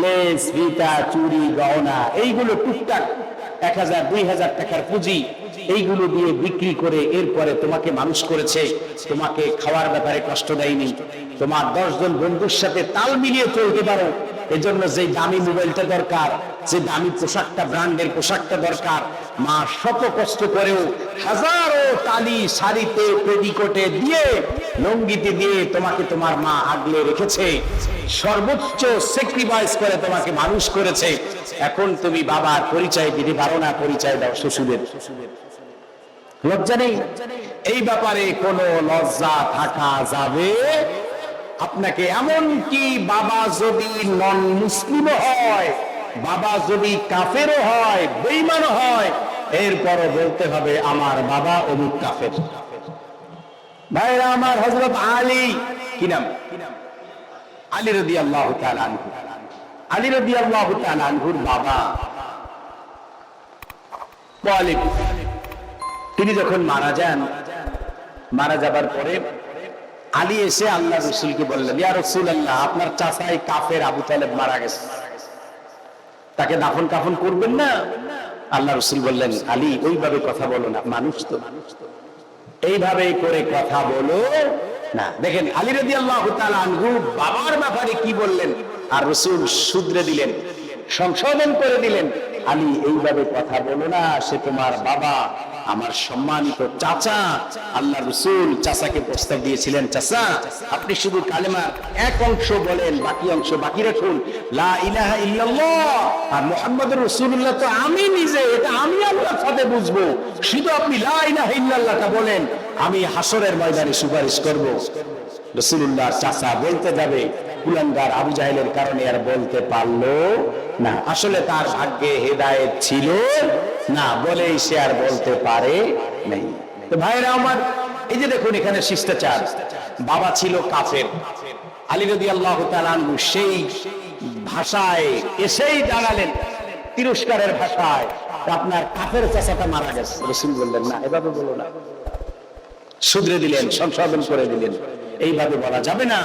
লেস, ফিতা, চুড়ি, গহনা, এইগুলো টুকটাক 1000 2000 টাকার পুঁজি, এইগুলো দিয়ে বিক্রি করে এরপরে তোমাকে মানুষ করেছে। তোমাকে খাওয়ার ব্যাপারে কষ্ট দেয়নি। তোমার 10 জন বন্ধুর সাথে তাল মিলিয়ে চলতে পারো, এজন্য যে দামি মোবাইলটা দরকার, যে দামি পোশাকটা, ব্র্যান্ডের পোশাকটা দরকার, মা শত কষ্ট করেও হাজারো তালি শাড়িতে পেটিকোটে দিয়ে লঙ্গিতে দিয়ে তোমাকে তোমার মা আগলে রেখেছে, সর্বোচ্চ স্যাক্রিফাইস করে তোমাকে মানুষ করেছে। এখন তুমি বাবার পরিচয় দিতে পারো না, পরিচয় দাও শ্বশুরের। লজ্জা নেই? এই ব্যাপারে কোনো লজ্জা থাকা যাবে? আপনাকে এমনকি বাবা যদি নন মুসলিম হয়, বাবা যদি কাফেরও হয়, বেঈমানও হয়, এরপরও বলতে হবে আমার বাবা অমুক কাফের। ভাইরা আমার, হযরত আলী, কি নাম? আলী রাদিয়াল্লাহু তাআলা আনহু। আলী রাদিয়াল্লাহু তাআলা আনহুর বাবা তালিব, তিনি যখন মারা যান, মারা যাবার পরে আলী এসে আল্লাহ রাসূলকে বললেন, ইয়া রাসূলুল্লাহ, আপনার চাচাই কাফের আবু তালেব মারা গেছে, তাকে দাফন কাফন করবেন না? আল্লাহ রাসূল বললেন, আলী ওইভাবে কথা বলো না, মানুষ তো, এইভাবে করে কথা বলো না। দেখেন আলী রাদিয়াল্লাহু তাআলা আনহু বাবার ব্যাপারে কি বললেন, আর রাসূল শুধরে দিলেন, সংশোধন করে দিলেন, আলী এইভাবে কথা বলো না, সে তোমার বাবা, আমার সম্মানিত চাচা। আল্লাহ রাসূল চাচাকে প্রস্তাব দিয়েছিলেন, চাচা আপনি শুধু কালেমার এক অংশ বলেন, বাকি অংশ বাকি রাখুন, লা ইলাহা ইল্লাল্লাহ আর মুহাম্মাদুর রাসূলুল্লাহ তো আমি নিজে, এটা আমি আল্লাহর সাথে বুঝবো, শুধু আপনি লা ইলাহা ইল্লাল্লাহটা বলেন, আমি হাসরের ময়দানে সুপারিশ করব। রাসূলুল্লাহ চাচা বলতে যাবে, কুলাঙ্গার আবু জাহেলের কারণে আর বলতে পারলো না। আসলে তার ভাগ্যে হেদায়েত ছিল না বলেই সে আর বলতে পারে নাই। তো ভাইরা আমার, এই যে দেখুন এখানে শিষ্টাচার, বাবা ছিল কাফের, আলী রাদিয়াল্লাহু তাআলা আনহু সেই ভাষায় এসেই দাঁড়ালেন, তিরস্কারের ভাষায়, আপনার কাফের চাচাটা মারা গেছে। রাসূল বললেন, না এভাবে বলো না, শুধরে দিলেন, সংশোধন করে দিলেন, এইভাবে বলা যাবে না।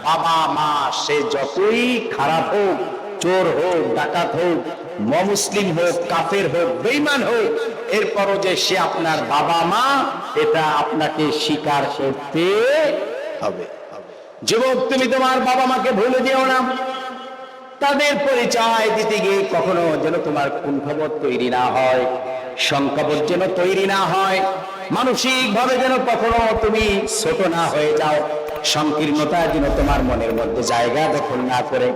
বাবা মা সে যতই খারাপ হোক, চোর হোক, ডাকাত হোক, অমুসলিম হোক, কাফের হোক, বেঈমান হোক, এরপরও যে সে আপনার বাবা মা, এটা আপনাকে স্বীকার করতে হবে। যুবক, তুমি তোমার বাবা মাকে ভুলে যেও না। তাদের পরিচয় দিতে গিয়ে কখনো যেন তোমার কুণ্ঠাবোধ তৈরি না হয়, শঙ্কাবোধ যেন তৈরি না হয়, মানসিক ভাবে যেন কখনো তুমি ছোট না হয়ে যাও, সংকীর্ণতা যেন তোমার মনের মধ্যে জায়গা দখল না করে।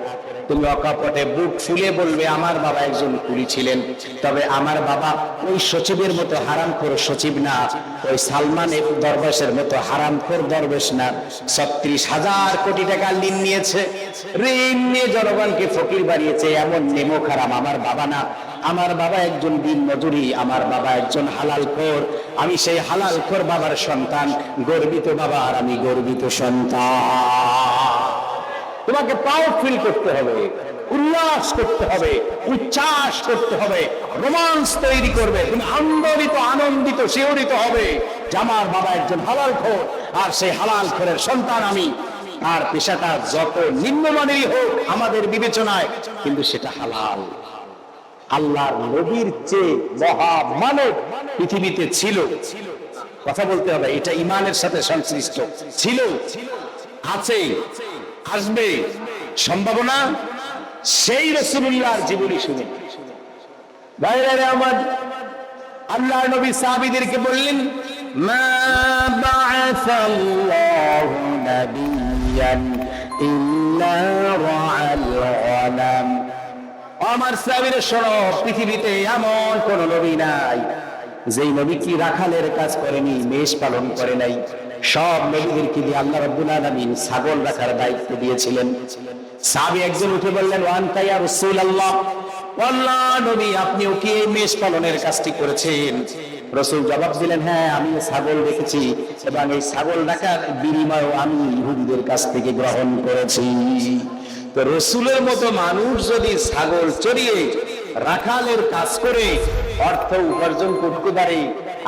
তুমি অকপটে বুক ফুলে বলবে আমার বাবা একজন কুলি ছিলেন, তবে আমার বাবা ওই সচিবের মতো হারামখোর সচিব না, ওই সালমান দরবেশের মতো হারামখোর দরবেশ না। 36,000 কোটি টাকা ঋণ নিয়েছে, ঋণ নিয়ে জনগণকে ফকির বানিয়েছে, এমন নেমো খারাপ আমার বাবা না। আমার বাবা একজন দিন মজুরি, আমার বাবা একজন হালালখোর, আমি সেই হালালখোর বাবার সন্তান, গর্বিত বাবা আর আমি গর্বিত সন্তান। তোমাকে প্রাউড ফিল করতে হবে, উল্লাস করতে হবে, উচ্ছ্বাস করতে হবে, রোমান্স তৈরি করবে, তুমি আনন্দিত শিহরিত হবে যে আমার বাবা একজন হালালখোর আর সেই হালালখোরের সন্তান আমি। আর পেশাটা যত নিম্নমানেরই হোক আমাদের বিবেচনায়, কিন্তু সেটা হালাল। আল্লাহর নবীর চেয়ে মহামানব পৃথিবীতে ছিল, কথা বলতে হবে, এটা ইমানের সাথে সংশ্লিষ্ট ছিল, আছে, আসবে, সম্ভাবনা। সেই রাসূলুল্লাহর জীবনী শুনে ভাইরা আমার, আল্লাহর নবী সাহাবীদেরকে বললেন, মা বা'আসাল্লাহু নাবিয়্যান ইল্লা রা'আল গনাম। আমার সাহাবীরা শোনো, পৃথিবীতে এমন কোন নবী নাই যেই নবী কি রাখালের কাজ করেনি, মেষ পালন করে নাই। সব নবীদেরকে দিয়ে আল্লাহ রাব্বুল আলামিন ছাগল রাখার দায়িত্ব দিয়েছিলেন। সাহাবী একজন উঠে বললেন, ওয়ান্তা ইয়া রাসূলুল্লাহ, আল্লাহর নবী আপনিও কি এই মেষ পালনের কাজটি করেছেন? রাসূল জবাব দিলেন, হ্যাঁ আমি ছাগল রেখেছি এবং এই ছাগল রাখার বিনিময়ে আমি ইহুদিদের কাছ থেকে গ্রহণ করেছি। তো রাসূলের মতো মানুষ যদি ছাগল চড়িয়ে রাখালের কাজ করে অর্থ উপার্জন করতে পারে,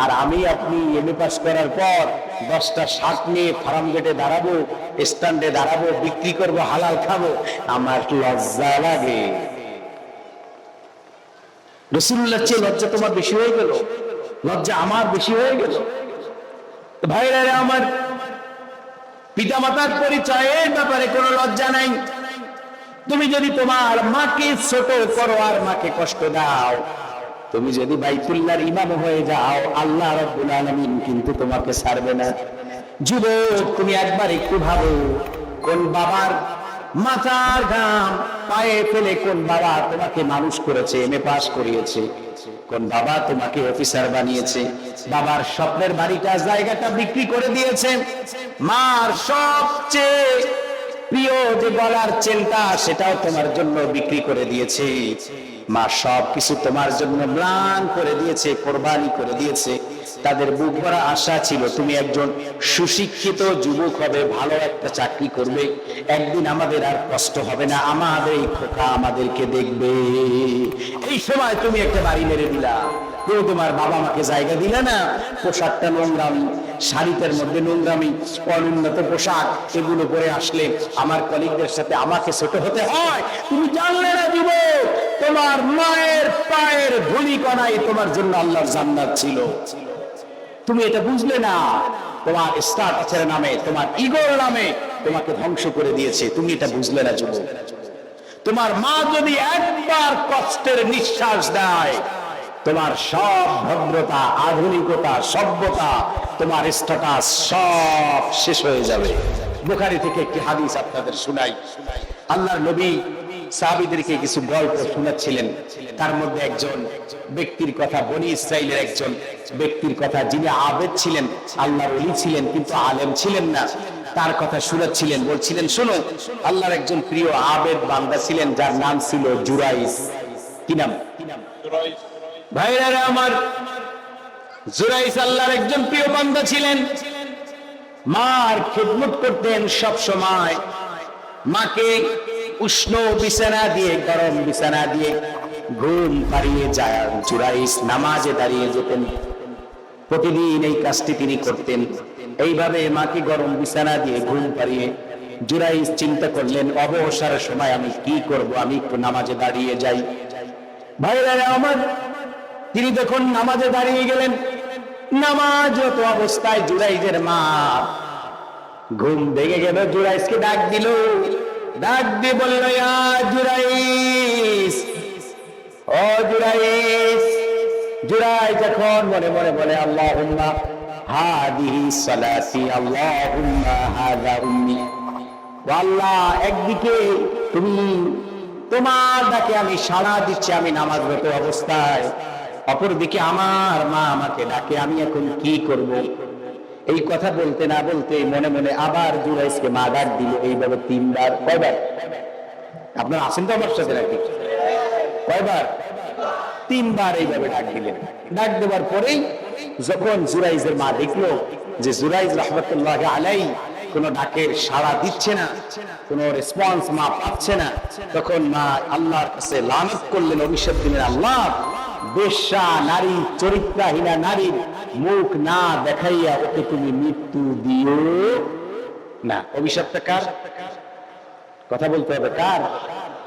আর আমি আপনি এমএ পাস করার পর 10টা শার্ট নিয়ে ফার্ম গেটে দাঁড়াবো, স্ট্যান্ডে দাঁড়াবো, বিক্রি করব, হালাল খাবো, আমার লজ্জা লাগে। রাসূলুল্লাহর চেয়ে লজ্জা তোমার বেশি হয়ে গেল, লজ্জা আমার বেশি হয়ে গেল। ভাইরা আমার, পিতামাতার পরিচয়ের ব্যাপারে কোনো লজ্জা নাই। তুমি যদি তোমার মাকে ছোট করো আর মাকে কষ্ট দাও, তুমি যদি বাইতুল্লাহর ইমাম হয়ে যাও, আল্লাহ রাব্বুল আলামিন কিন্তু তোমাকে ছাড়বে না। যুবক, তুমি একবার একটু ভাবো, কোন বাবার মাথার ঘাম পায়ে ফেলে কোন বাবা তোমাকে মানুষ করেছে, এমএ পাস করিয়েছে, কোন বাবা তোমাকে অফিসার বানিয়েছে, বাবার স্বপ্নের বাড়িটা জায়গাটা বিক্রি করে দিয়েছে, মার সবচেয়ে প্রিয় যে গলার চেনটা সেটাও তোমার জন্য বিক্রি করে দিয়েছে, মা সবকিছু তোমার জন্য ম্লান করে দিয়েছে, কোরবানি করে দিয়েছে। তাদের বুক ভরা আশা ছিল তুমি একজন সুশিক্ষিত যুবক হবে, ভালো একটা চাকরি করবে, একদিন আমাদের আর কষ্ট হবে না, আমাদের এই খোকা আমাদেরকে দেখবে। এই সময় তুমি একটা বাড়ি মেরে দিলা, তুমি তোমার বাবা মাকে জায়গা দিলে না, পোশাকটা নোংরামি, শাড়িটার মধ্যে নোংরামি, অনুন্নত পোশাক, এগুলো পরে আসলে আমার কলিগদের সাথে আমাকে ছোট হতে হয়। তুমি জানলে না যুবক, তোমার মায়ের পায়ের ধুলি কণায় তোমার জন্য আল্লাহর জান্নাত ছিল, তুমি এটা বুঝলে না। তোমার স্ট্যাটাসের নামে, তোমার ইগোর নামে তোমাকে ধ্বংস করে দিয়েছে, তুমি এটা বুঝলে না যুবক। তোমার মা যদি একবার কষ্টের নিঃশ্বাস দেয়, তোমার সব ভদ্রতা, আধুনিকতা, সভ্যতা, তোমার স্ট্যাটাস সব শেষ হয়ে যাবে। বুখারী থেকে একটি হাদিস আপনাদের শুনাই। আল্লাহর নবী সাহাবীদেরকে কিছু গল্প শোনাচ্ছিলেন, তার মধ্যে একজন ব্যক্তির কথা, বনি ইসরাইলের একজন ব্যক্তির কথা, যিনি আবেদ ছিলেন, আল্লাহর ওলি ছিলেন, কিন্তু আলেম ছিলেন না, তার কথা শোনাচ্ছিলেন। বলছিলেন, শোনো, আল্লাহর একজন প্রিয় আবেদ বান্দা ছিলেন, যার নাম ছিল জুরাইস। কি নাম? ভাইরা আমার, জুরাইস আল্লাহর একজন প্রিয় বান্দা ছিলেন, মার খিদমত করতেন সব সময়, মাকে উষ্ণ বিছানা দিয়ে, গরম বিছানা দিয়ে ঘুম পাড়িয়ে যায় জুরাইস নামাজে দাঁড়িয়ে যেতেন। প্রতিদিন এই কাজটি তিনি করতেন। এইভাবে মাকে গরম বিছানা দিয়ে ঘুম পাড়িয়ে জুরাইস চিন্তা করলেন, অবসরের সময় আমি কি করব, আমি একটু নামাজে দাঁড়িয়ে যাই। ভাইরা আমার, তিনি যখন নামাজে দাঁড়িয়ে গেলেন, নামাজরত অবস্থায় জুরাইজের মা ঘুম ভেঙে গেল, জুরাইসকে ডাক দিল, ডাক দিয়ে বলল, ইয়া জুরাইস, ও জুরাইস। জুরাইস এখন মনে মনে বলে, আল্লাহুম্মা হাদিহি সালাতি, আল্লাহুম্মা হাযা উম্মি। আল্লাহ, একদিকে তুমি তোমার ডাকে আমি সাড়া দিচ্ছি, আমি নামাজরত অবস্থায়। অপরদিকে আমার মা আমাকে ডাকে, আমি এখন কি করব? এই কথা বলতে না বলতে মনে মনে আবার জুরাইজকে মা ডাক দিল এইভাবে 3 বার। কয়বার? আপনারা আছেন তো আমার সাথে নাকি? কয়বার? 3 বার এইভাবে ডাক দিলেন। ডাক দেওয়ার পরেই যখন জুরাইজের মা দেখলো যে জুরাইজ রাহমাতুল্লাহ আলাইহি কোন ডাকের সাড়া দিচ্ছে না, কোন রেসপন্স মা পাচ্ছে না, তখন মা আল্লাহর কাছে লানত করলেন, অভিশাপ দিলেন, আল্লাহ, বেশ্যা নারী, চরিত্রহীনা নারীর মুখ না দেখাইয়া ওকে তুমি মৃত্যু দিও না। অভিশাপটা কার? কথা বলতে হবে, কার?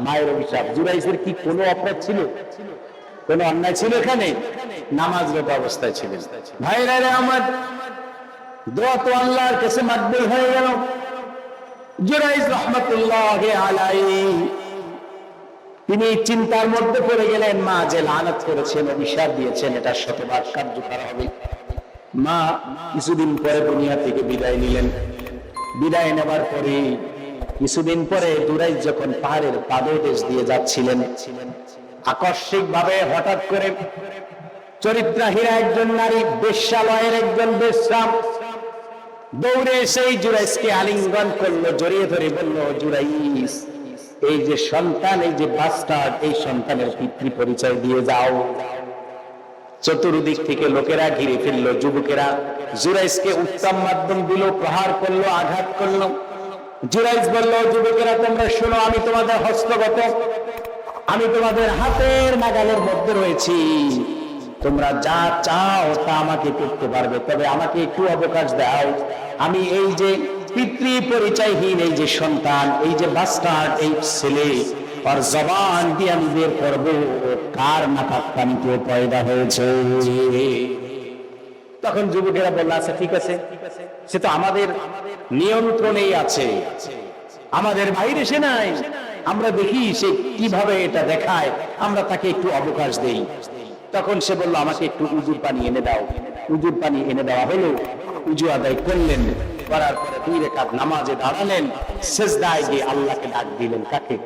মায়ের অভিশাপ। জুরাইজের কি কোনো অপরাধ ছিল? কোন অন্যায় ছিল এখানে? নামাজরত অবস্থায় ছিলেন। ভাইরা রে আমার, দোয়া তো আল্লাহর কাছে মাকবুল হয়ে গেল। জুরাইজ রাহমাতুল্লাহ আলাইহি তিনি চিন্তার মধ্যে পড়ে গেলেন, মা যে লানত করেছেন, অভিশাপ দিয়েছেন, এটা শতবার কার্যকর হবে। মা কিছুদিন পরে দুনিয়া থেকে বিদায় নিলেন। বিদায় নেবার পরে কিছুদিন পরে জুরাইজ যখন পাহাড়ের পাদদেশ দিয়ে যাচ্ছিলেন, আকস্মিক ভাবে হঠাৎ করে চরিত্রহীনা একজন নারী, বেশ্যালয়ের একজন বেশ্যা দৌড়ে সেই জুরাইজকে আলিঙ্গন করলো, জড়িয়ে ধরে বলল, জুরাইজ, এই যে সন্তান, এই যে বাস্টার্ড, এই সন্তানের পিতৃ পরিচয় দিয়ে যাও। চতুর্দিক থেকে লোকেরা ঘিরে ফেললো, যুবকেরা জুরাইজকে উত্তম মাধ্যম দিল, প্রহার করলো, আঘাত করলো। জুরাইজ বলল, যুবকেরা তোমরা শোনো, আমি তোমাদের হস্তগত, আমি তোমাদের হাতের নাগালের মধ্যে রয়েছি, তোমরা যা চাও তা আমাকে করতে পারবে, তবে আমাকে একটু অবকাশ দাও। আমি এই যে পিতৃ পরিচয়হীন এই যে সন্তান, এই যে বাস্টার্ড, এই ছেলে, আর জবান দিয়ে আমি বের করবো কার নাকাত পানিতে পয়দা হয়েছে। তখন যুবকেরা বলল, আচ্ছা ঠিক আছে, সে তো আমাদের নিয়ন্ত্রণেই আছে, আমাদের বাইরে সে নাই, আমরা দেখি সে কিভাবে এটা দেখায়, আমরা তাকে একটু অবকাশ দেই। তখন সে বলল, আমাকে একটু উজুর পানি এনে দাও। উজুর পানি এনে দেওয়া হলো, উজু আদায় করলেন, করার পরে 2 রাকাত নামাজে দাঁড়ালেন, সিজদায় গিয়ে আল্লাহকে ডাক দিলেন। কাকে?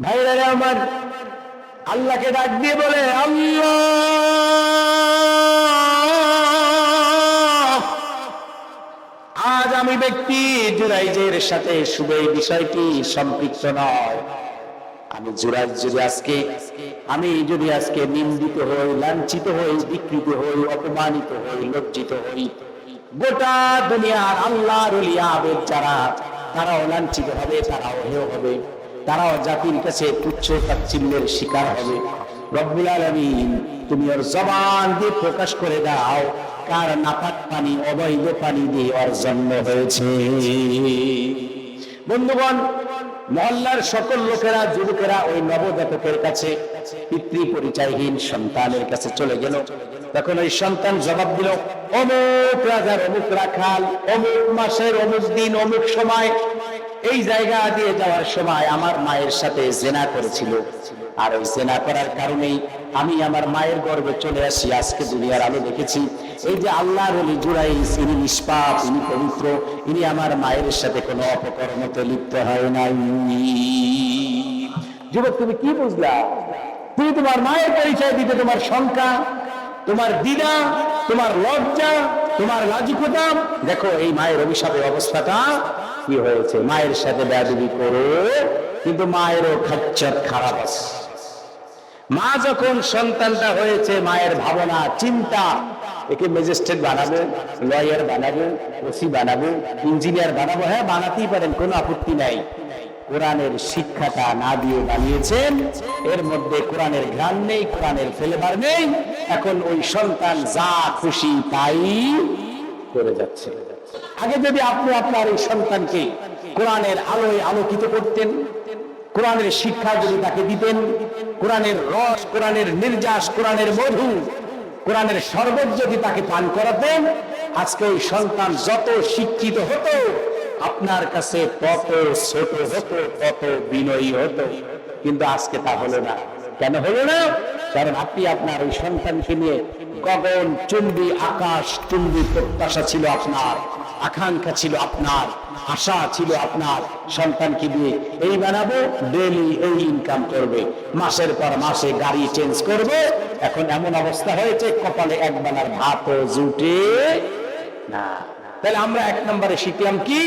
ভাইরা আমার, আল্লাহকে ডাক দিয়ে বলে, আল্লাহ, আজ আমি ব্যক্তি জুরাইজের সাথে শুধু এই বিষয়টি সম্পৃক্ত নয়। আমি জুরাইজ যদি আজকে নিন্দিত হই, লাঞ্ছিত হই, বিকৃত হই, অপমানিত হই, লজ্জিত হই, গোটা দুনিয়ার আল্লাহর ওলি আবেদ যারা, তারাও লাঞ্ছিত হবে, তারাও হেয় হবে, তারাও জাতির কাছে তুচ্ছ তাচ্ছিল্যের শিকার হবে। রব্বুল আলামিন, তুমি ওর জবান দিয়ে প্রকাশ করে দাও কার নাপাক পানি, অবৈধ পানি দিয়ে ওর জন্ম হয়েছে। বন্ধুগণ, মহল্লার সকল লোকেরা, যুবকেরা ওই নবজাতকের কাছে, পিতৃ পরিচয়হীন সন্তানের কাছে চলে গেল। তখন ওই সন্তান জবাব দিল, অমুক রাজার অমুক রাখাল, অমুক মাসের অমুক দিন, অমুক সময়, এই জায়গা দিয়ে যাওয়ার সময় আমার মায়ের সাথে জেনা করেছিল, আর ওই জেনা করার কারণেই আমি আমার মায়ের গর্ভে চলে আসি, আজকে দুনিয়ার আলো দেখেছি। এই যে আল্লাহর ওলি জুরাইজ, ইনি নিষ্পাপ, ইনি পবিত্র, ইনি আমার মায়ের সাথে কোনো অপকর্মতে লিপ্ত হয় নাই। যুবক, তুমি কি বুঝলা? তুমি তোমার মায়ের পরিচয় দিতে তোমার শঙ্কা, তোমার দ্বিধা, তোমার লজ্জা, তোমার লাজুকতা। দেখো এই মায়ের অভিশাপের অবস্থাটা কি হয়েছে। মায়ের সাথে বেয়াদবি করো, কিন্তু মায়েরও খচ্চর খারাপ আছে। মা যখন সন্তানটা হয়েছে, মায়ের ভাবনা, চিন্তা, একে ম্যাজিস্ট্রেট বানাবো, লয়ার বানাবো, ওসি বানাবো, ইঞ্জিনিয়ার বানাবো। হ্যাঁ, বানাতেই পারেন, কোনো আপত্তি নাই। কোরআনের শিক্ষাটা না দিয়ে বানিয়েছেন, এর মধ্যে কোরআনের ঘ্রাণ নেই, কোরআনের ফ্লেভার নেই। এখন ওই সন্তান যা খুশি তাই করে যাচ্ছে। আগে যদি আপনি আপনার এই সন্তানকে কোরআনের আলোয় আলোকিত করতেন, কোরআনের শিক্ষা যদি তাকে দিতেন, কোরআনের রস, কোরআনের নির্যাস, কোরআনের মধু, কোরআনের শরবত যদি তাকে পান করাতেন, আজকে ওই সন্তান যত শিক্ষিত হতো, আপনার কাছে তত ছোট হতো, তত বিনয়ী হতো। কিন্তু আজকে তা হলো না। কেন হলো না? কারণ আপনি আপনার ওই সন্তানকে নিয়ে গগন চুম্বী, আকাশ চুম্বী প্রত্যাশা ছিল আপনার, আকাঙ্ক্ষা ছিল আপনার, আশা ছিল আপনার সন্তানকে দিয়ে এই বানাবো, ডেইলি এই ইনকাম করবে, মাসের পর মাসে গাড়ি চেঞ্জ করবে। এখন এমন অবস্থা হয়েছে কপালে এক বেলার ভাতও জুটে না। তাহলে আমরা এক নম্বরে শিখলাম কি,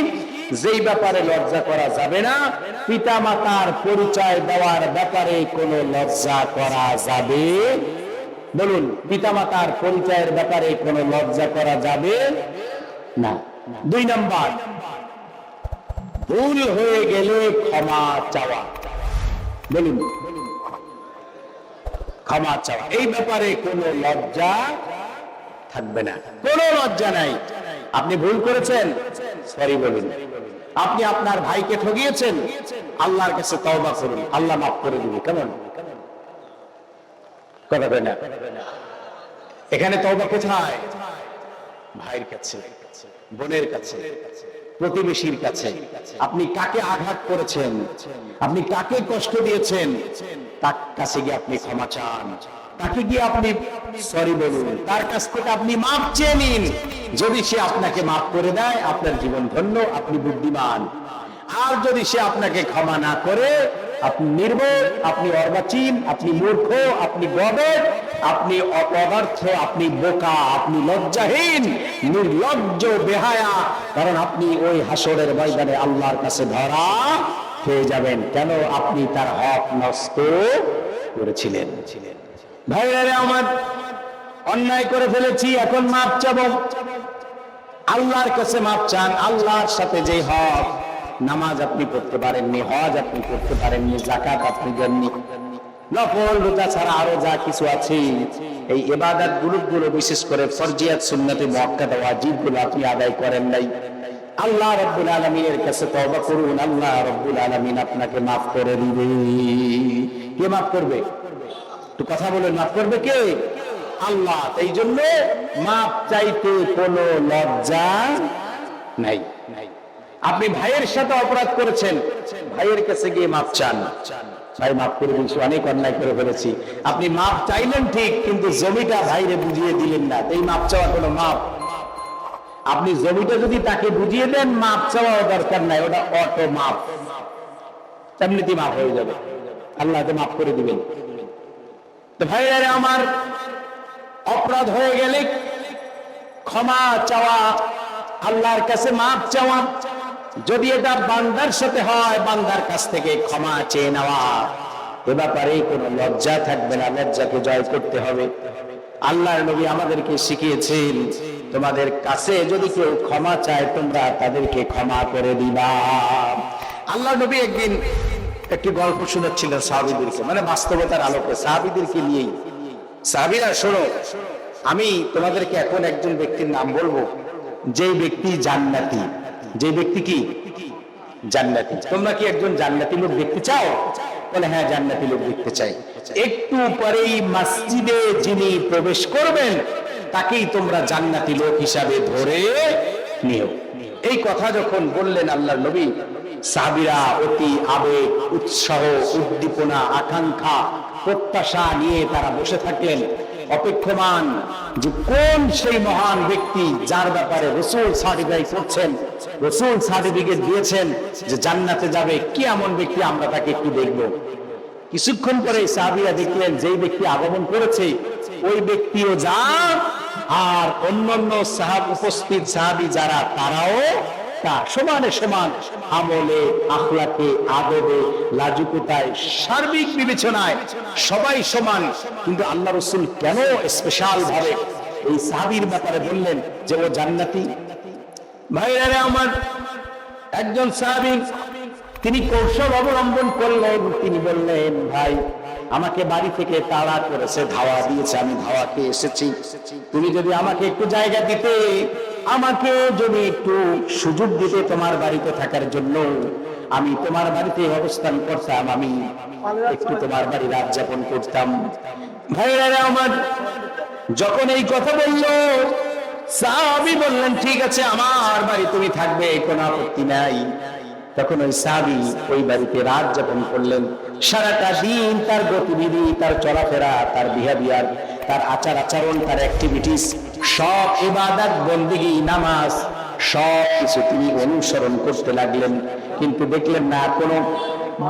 যেই ব্যাপারে লজ্জা করা যাবে না, পিতা মাতার পরিচয় দেওয়ার ব্যাপারে কোনো লজ্জা করা যাবে, বলুন, পিতা মাতার পরিচয়ের ব্যাপারে কোনো লজ্জা করা যাবে না। 2 নম্বর, ভুল হয়ে গেলে ক্ষমা চাওয়া, বলুন, ক্ষমা চাওয়া, এই ব্যাপারে কোনো লজ্জা থাকবে না, কোনো লজ্জা নাই। আপনি ভুল করেছেন, সরি বলুন। আপনি আপনার ভাইকে ঠকিয়েছেন, আল্লাহর কাছে তওবা করুন, আল্লাহ মাফ করে দিবে। কেমন কথা বলেন না? এখানে তওবা কোথায়? ভাইয়ের কাছে, বোনের কাছে, প্রতিবেশীর কাছে। আপনি কাকে আঘাত করেছেন, আপনি কাকে কষ্ট দিয়েছেন, তার কাছে গিয়ে আপনি ক্ষমা চান, তাকে গিয়ে আপনি সরি বলুন, তার কাছ থেকে আপনি মাফ চেয়ে নিন। যদি সে আপনাকে মাফ করে দেয়, আপনার জীবন ধন্য, আপনি বুদ্ধিমান। আর যদি সে আপনাকে ক্ষমা না করে, আপনি নির্বোধ, আপনি অর্বাচীন, আপনি মূর্খ, আপনি গবেট, আপনি অপদার্থ, আপনি বোকা, আপনি লজ্জাহীন, নির্লজ্জ, বেহায়া। কারণ আপনি ওই হাসরের ময়দানে আল্লাহর কাছে ধরা খেয়ে যাবেন। কেন? আপনি তার হক নষ্ট করেছিলেন। ভাইরা আমার, অন্যায় করে ফেলেছি, এখন মাপ চাবো, আল্লাহর কাছে মাপ চান। আল্লাহর সাথে যে হক, নামাজ আপনি পড়তে পারেননি, হজ আপনি করতে পারেননি, যাকাত আপনি দেননি, নফল রোজা ছাড়া আরো যা কিছু আছে, এই ইবাদত গুলো বিশেষ করে ফরজিয়াত, সুন্নতে মুআক্কাদা, ওয়াজিবগুলো আপনি আদায় করেন নাই। আল্লাহ রাব্বুল আলামিনের কাছে তওবা করুন, আল্লাহ রাব্বুল আলামিন আপনাকে মাফ করে দিবে। কে মাফ করবে? তো কথা বলেন, মাফ করবে কে? আল্লাহ। এই জন্য মাফ চাইতে কোনো লজ্জা নাই। আপনি ভাইয়ের সাথে অপরাধ করেছেন, ভাইয়ের কাছে গিয়ে মাফ চান, ভাই মাফ করে দিয়েছি, অনেক অন্যায় করে ফেলেছি। আপনি মাফ চাইলেন ঠিক, কিন্তু জমিটা ভাইরে বুঝিয়ে দিলেন না, এই মাফ চাওয়া কোনো মাফ? আপনি জমিটা যদি তাকে বুঝিয়ে দেন, মাফ চাওয়াও দরকার নাই, ওটা অটো মাফ, এমনিতে মাফ হয়ে যাবে, আল্লাহ তো মাফ করে দিবেন। তো ভাইরা আমার, অপরাধ হয়ে গেলে ক্ষমা চাওয়া, আল্লাহর কাছে মাফ চাওয়া, যদি এটা বান্দার সাথে হয়, বান্দার কাছ থেকে ক্ষমা চেয়ে নেওয়া, এ ব্যাপারে কোনো লজ্জা থাকবে না, লজ্জাকে জয় করতে হবে। আল্লাহর নবী আমাদেরকে শিখিয়েছেন, তোমাদের কাছে যদি কেউ ক্ষমা চায়, তোমরা তাদেরকে ক্ষমা করে দিবা। আল্লাহর নবী একদিন একটি গল্প শোনাচ্ছিলেন সাহাবীদেরকে, মানে বাস্তবতার আলোকে সাহাবীদেরকে নিয়েই। সাহাবীরা, শোনো, আমি তোমাদেরকে এখন একজন ব্যক্তির নাম বলবো, যে ব্যক্তি জান্নাতি। যে ব্যক্তি কি? জান্নাতি। তোমরা কি একজন জান্নাতি লোক দেখতে চাও? বলে হ্যাঁ, জান্নাতি লোক দেখতে চাই। একটু পরেই মসজিদে যিনি প্রবেশ করবেন, তাকেই তোমরা জান্নাতি লোক হিসাবে ধরে নিও। এই কথা যখন বললেন আল্লাহর নবী, সাহাবীরা অতি আবেগ, উৎসাহ, উদ্দীপনা, আকাঙ্ক্ষা, প্রত্যাশা নিয়ে তারা বসে থাকলেন, অপেক্ষমান যে কোন সেই মহান ব্যক্তি যার ব্যাপারে রাসূল সার্টিফাই করছেন, রাসূল সার্টিফিকেট দিয়েছেন যে জান্নাতে যাবে। কি এমন ব্যক্তি, আমরা তাকে একটু দেখব। কিছুক্ষণ পরে সাহাবীরা দেখলেন যেই ব্যক্তি আগমন করেছে, ওই ব্যক্তিও যা, আর অন্যান্য উপস্থিত সাহাবী যারা, তারাও তা। সমানে সমান আমলে, আখলাকে, আদবে, লাজুকতায়, সার্বিক বিবেচনায় সবাই সমান। কিন্তু আল্লাহ রাসূল কেন স্পেশাল ভাবে এই সাহাবীর ব্যাপারে বললেন যে ও জান্নাতি? ভাইরা আমার, একজন সাহাবী তিনি কৌশল অবলম্বন করলেন। তিনি বললেন, ভাই, আমাকে বাড়ি থেকে তাড়া করেছে, ধাওয়া দিয়েছে, আমি ধাওয়াতে এসেছি। তুমি যদি আমাকে একটু জায়গা দিতে, আমাকে যদি একটু সুযোগ দিতে তোমার বাড়িতে থাকার জন্য, আমি তোমার বাড়িতে অবস্থান করতাম, আমি একটু তোমার বাড়ি রাত যাপন করতাম। ভাইরা আমার, যখন এই কথা বলল, সাহাবী বললেন, ঠিক আছে, আমার বাড়ি তুমি থাকবে, কোনো আপত্তি নাই। তখন ওই সাহাবী ওই বাড়িতে রাত যাপন করলেন। সারাটা দিন তার গতিবিধি, তার চলাফেরা, তার বিহেভিয়ার, তার আচার আচরণ, তার অ্যাক্টিভিটিস, সব ইবাদত, বন্দেগী, নামাজ, সব কিছু তিনি অনুসরণ করতে লাগলেন, কিন্তু দেখলেন না কোনো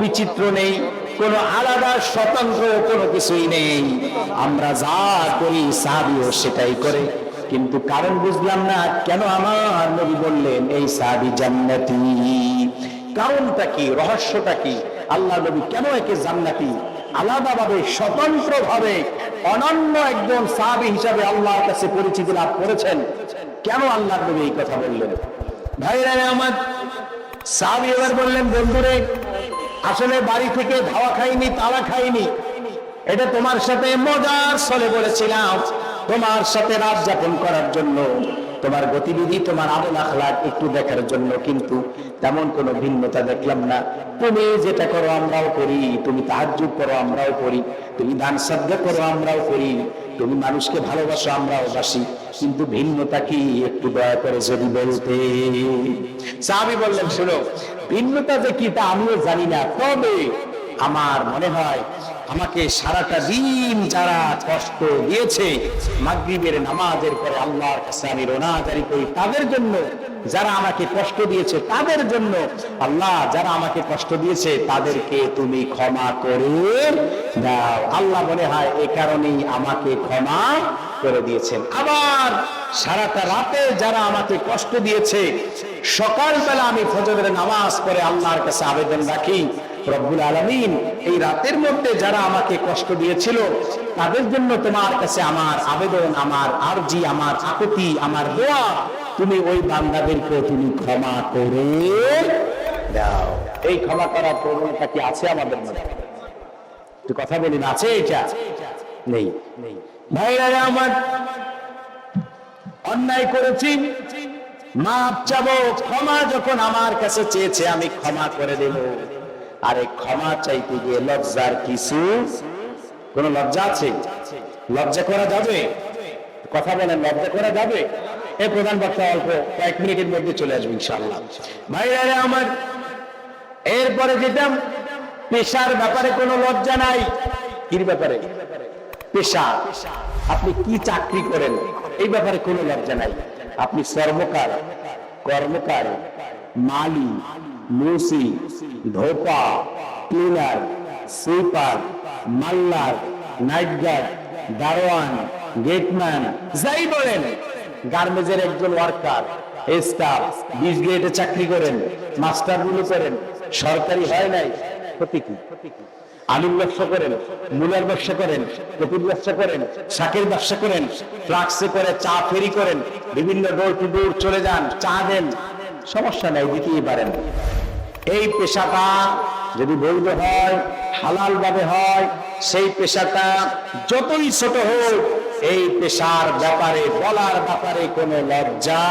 বিচিত্র নেই, কোনো আলাদা স্বতন্ত্র কোনো কিছুই নেই। আমরা যা করি সাহাবীও সেটাই করে, কিন্তু কারণ বুঝলাম না কেন আমার নবী বললেন এই সাহাবী জান্নাতি। কারণটা কি, রহস্যটা কি? আল্লাহ নবী কেন একে জান্নাতি আলাদাভাবে স্বতন্ত্রভাবে অনন্য একজন সাহাবী হিসাবে আল্লাহর কাছে পরিচিতি লাভ করেছেন? কেন আল্লাহ নবী এই কথা বললেন? ভাইরা আমার, সাহাবী এবার বললেন, বন্ধুরে, আসলে বাড়ি থেকে ধাওয়া খাইনি, তালা খাইনি, এটা তোমার সাথে মজার ছলে বলেছিলাম, তোমার সাথে রাত যাপন করার জন্য, তোমার গতিবিধি, তোমার আমল আখলাক একটু দেখার জন্য, কিন্তু তেমন কোনো ভিন্নতা দেখলাম না। তুমি যেটা করো আমরাও করি, তুমি তাহাজ্জুদ করো আমরাও করি, তুমি দান সাদকা করো আমরাও করি, তুমি মানুষকে ভালোবাসো আমরাও বাসি, কিন্তু ভিন্নতা কি একটু দয়া করে যদি বলতে। সাহাবী বললেন, শোনো, ভিন্নতা যে কি তা আমিও জানি না, তবে আমার মনে হয় আমাকে সারাটা দিন যারা কষ্ট দিয়েছে, মাগরিবের নামাজের পরে আল্লাহর কাছে আমি রোনাজারি করি তাদের জন্য, যারা আমাকে কষ্ট দিয়েছে তাদের জন্য, আল্লাহ যারা আমাকে কষ্ট দিয়েছে তাদেরকে তুমি ক্ষমা করে দাও। আল্লাহ মনে হয় এই কারণেই আমাকে ক্ষমা করে দিয়েছেন। আবার সারাটা রাতে যারা আমাকে কষ্ট দিয়েছে, সকালবেলা আমি ফজরের নামাজ পড়ে আল্লাহর কাছে আবেদন রাখি, রব্বুল আলামিন এই রাতের মধ্যে যারা আমাকে কষ্ট দিয়েছিল তাদের জন্য তোমার কাছে আমার আবেদন, আমার আরজি, আমার আকুতি, আমার দোয়া, তুমি ওই বান্দাদেরকে তুমি ক্ষমা করে দাও। এই ক্ষমা করার প্রবণতা কি আছে আমাদের মধ্যে? একটু কথা বলি না, আছে? এটা নেই। ভাইরা আমার, অন্যায় করেছি, মাপ চাবো, ক্ষমা যখন আমার কাছে চেয়েছে আমি ক্ষমা করে দেব। আরে ক্ষমা চাইতে গিয়ে লজ্জার কিছু, কোন লজ্জা আছে? লজ্জা করা যাবে? কথা বলেন, লজ্জা করা যাবে? এই প্রধান বক্তা অল্প কয়েক মিনিটের মধ্যে চলে আসবে ইনশাআল্লাহ। ভাইরা আমার, এরপরে যেতাম পেশার ব্যাপারে কোনো লজ্জা নাই। কি ব্যাপারে? পেশা, আপনি কি চাকরি করেন এই ব্যাপারে কোনো লজ্জা নাই। আপনি শ্রমকার, কর্মকার, মালি, মুসি, ধোপা, ক্লিনার, সুইপার, মাল্লার, নাইট গার্ড, দারোয়ান, গেটম্যান, যাই বলেন, গার্মেন্টসের একজন ওয়ার্কার, স্টাফ, 20 গ্রেডে চাকরি করেন, মাস্টার গুলো করেন, সরকারি হয় নাই, ক্ষতি কি? আলুর ব্যবসা করেন, মূলার ব্যবসা করেন, কপির ব্যবসা করেন, শাকের ব্যবসা করেন, ফ্লাক্সে করে চা ফেরি করেন, বিভিন্ন ডোর টু ডোর চলে যান, চা দেন, সমস্যা নাই, দিতেই পারেন। এই পেশাটা যদি বৈধ হয়, হালাল ভাবে হয়, সেই পেশাটা যতই ছোট হোক, এই পেশার ব্যাপারে বলার ব্যাপারে কোনো লজ্জা।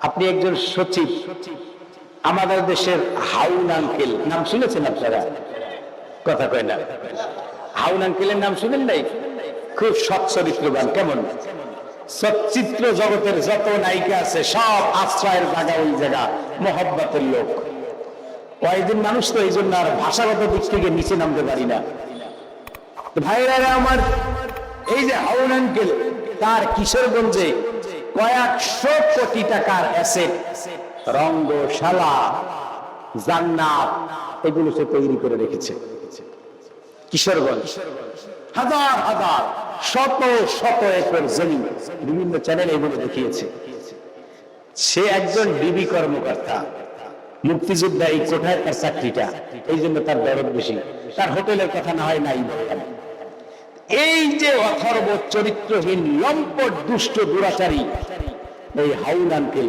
আপনি একজন সচিব, আমাদের দেশের হাউন আঙ্কেল নাম শুনেছেন আপনারা? কথা কয় না। হাউন আঙ্কেলের নাম শুনেন নাই? খুব সৎ চরিত্রবান। কেমন সচ্চিত্র জগতের যত নায়িকা আছে সব আশ্রয়ের জায়গা, ওই জায়গা, মহব্বতের লোক। কয়েকদিন মানুষ তো এই জন্য আর ভাষাগত দিক থেকে নিচে নামতে পারি না। ভাইরা আমার, এই যে হাউন আঙ্কেল, তার কিশোরগঞ্জে কয়েকশো কোটি টাকার অ্যাসেট, রঙ্গশালা, জান্নাত, এগুলো সে তৈরি করে রেখেছে। কিশোরগঞ্জ হাজার হাজার শত শত একর জমি, বিভিন্ন চ্যানেলে এগুলো দেখিয়েছে। সে একজন ডিবি কর্মকর্তা, মুক্তিযোদ্ধা, এই কোঠায় তার চাকরিটা, এই জন্য তার দরদ বেশি। তার হোটেলের কথা না হয় নাই বললাম। এই যে অথর্ব চরিত্রহীন লম্পট দুষ্ট দুরাচারী এই হাউন আঙ্কেল,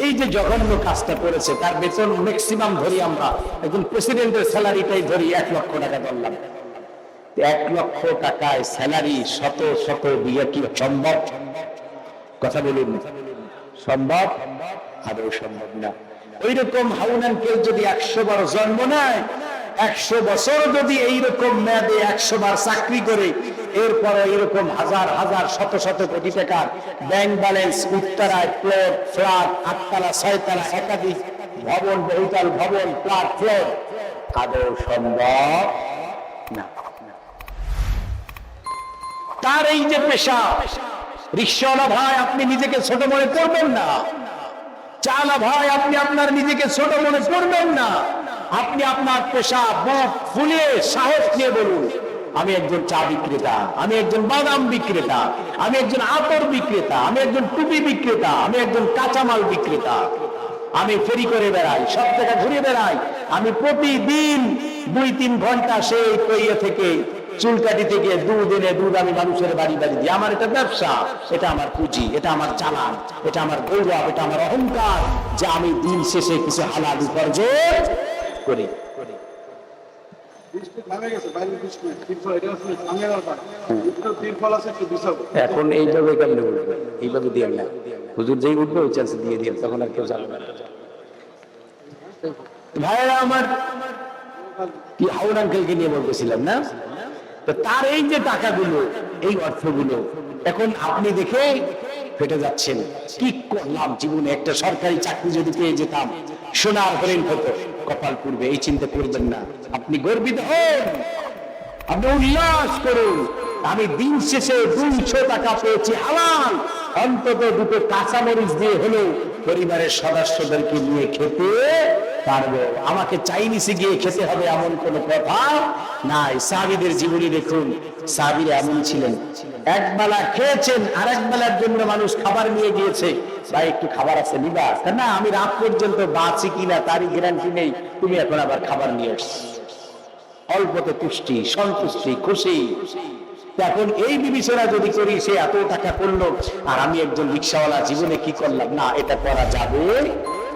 এই যে জঘন্য কাজটা করেছে, তার বেতন ম্যাক্সিমাম ধরি আমরা, একজন প্রেসিডেন্টের স্যালারিটাই ধরি 1 লক্ষ টাকা ধরলাম। 1 লক্ষ টাকায় স্যালারি শত শত বিয়ে কি সম্ভব? কথা বলুন, সম্ভব? আদৌ সম্ভব না। ওই রকম হাউন আঙ্কেল যদি 100 বার জন্ম নেয়, 100 বছর যদি এইরকম মেয়াদে 100 বার চাকরি করে, এরপর এইরকম হাজার হাজার শত শত কোটি টাকার ব্যাংক ব্যালেন্স, উত্তরায় প্লট, ফ্ল্যাট, 8 তলা 6 তলা একাধিক ভবন, বহুতল ভবন, ফ্ল্যাট, ফ্লোর, আদৌ সম্ভব না। তার এই যে পেশা, রিকশাওয়ালা ভাই, আপনি নিজেকে ছোট মনে করবেন না। চালা ভাই, আপনি আপনার নিজেকে ছোট মনে করবেন না। আপনি আপনার পেশা বুক ফুলিয়ে সাহস নিয়ে বলুন, আমি একজন চা বিক্রেতা, আমি একজন বাদাম বিক্রেতা, আমি একজন আতর বিক্রেতা, আমি একজন টুপি বিক্রেতা, আমি একজন কাঁচামাল বিক্রেতা, আমি ফেরি করে বেড়াই, সব জায়গা ঘুরে বেড়াই, আমি প্রতিদিন 2-3 ঘন্টা সেই কইয়া থেকে চুলকাটি থেকে দুধ এনে দুধ আমি মানুষের বাড়ি বাড়ি দিই। আমার এটা ব্যবসা, এটা আমার পুঁজি, এটা আমার চালান, এটা আমার গৌরব, এটা আমার অহংকার যে আমি দিন শেষে কিছু হালাল উপার্জন করি। এখন এইভাবে কেমনে উঠবে? এইভাবে দিয়ে না, হুজুর যেই উঠবে ওই চান্স দিয়ে দিয়ে, তখন আর কেউ জানবে না। ভাইয়েরা আমার, কি হাউন আঙ্কেলকে নিয়ে বলতেছিলাম না, তো তার এই যে টাকাগুলো, এই অর্থগুলো এখন আপনি দেখে ফেটে যাচ্ছেন, কি করলাম জীবনে, একটা সরকারি চাকরি যদি পেয়ে যেতাম সোনার হরিণ হতো, কপাল পূর্বে। এই চিন্তা করবেন না, আপনি গর্বিত হন, আপনি উল্লাস করুন, আমি দিন শেষে 200 টাকা পেয়েছি হালাল, অন্তত 2টো কাঁচামরিচ দিয়ে হলেও পরিবারের সদস্যদেরকে নিয়ে খেতে পারবো। আমাকে চাইনিজে গিয়ে খেতে হবে এমন কোন কথা নাই। সাহাবীদের জীবনী দেখুন, সাহাবীরা এমন ছিলেন, একবেলা খেয়েছেন, আরেক বেলার জন্য মানুষ খাবার নিয়ে গিয়েছে, ভাই একটু খাবার আছে নিবা? না, আমি রাত পর্যন্ত বাঁচি কিনা তারই গ্যারান্টি নেই, তুমি এখন আবার খাবার নিয়ে এসছো। অল্পতে তুষ্টি, সন্তুষ্টি, খুশি। এখন এই বিবেচনা যদি করি, সে এত টাকা করলো আর আমি একজন রিকশাওয়ালা, জীবনে কি করলাম? না, এটা করা যাবে।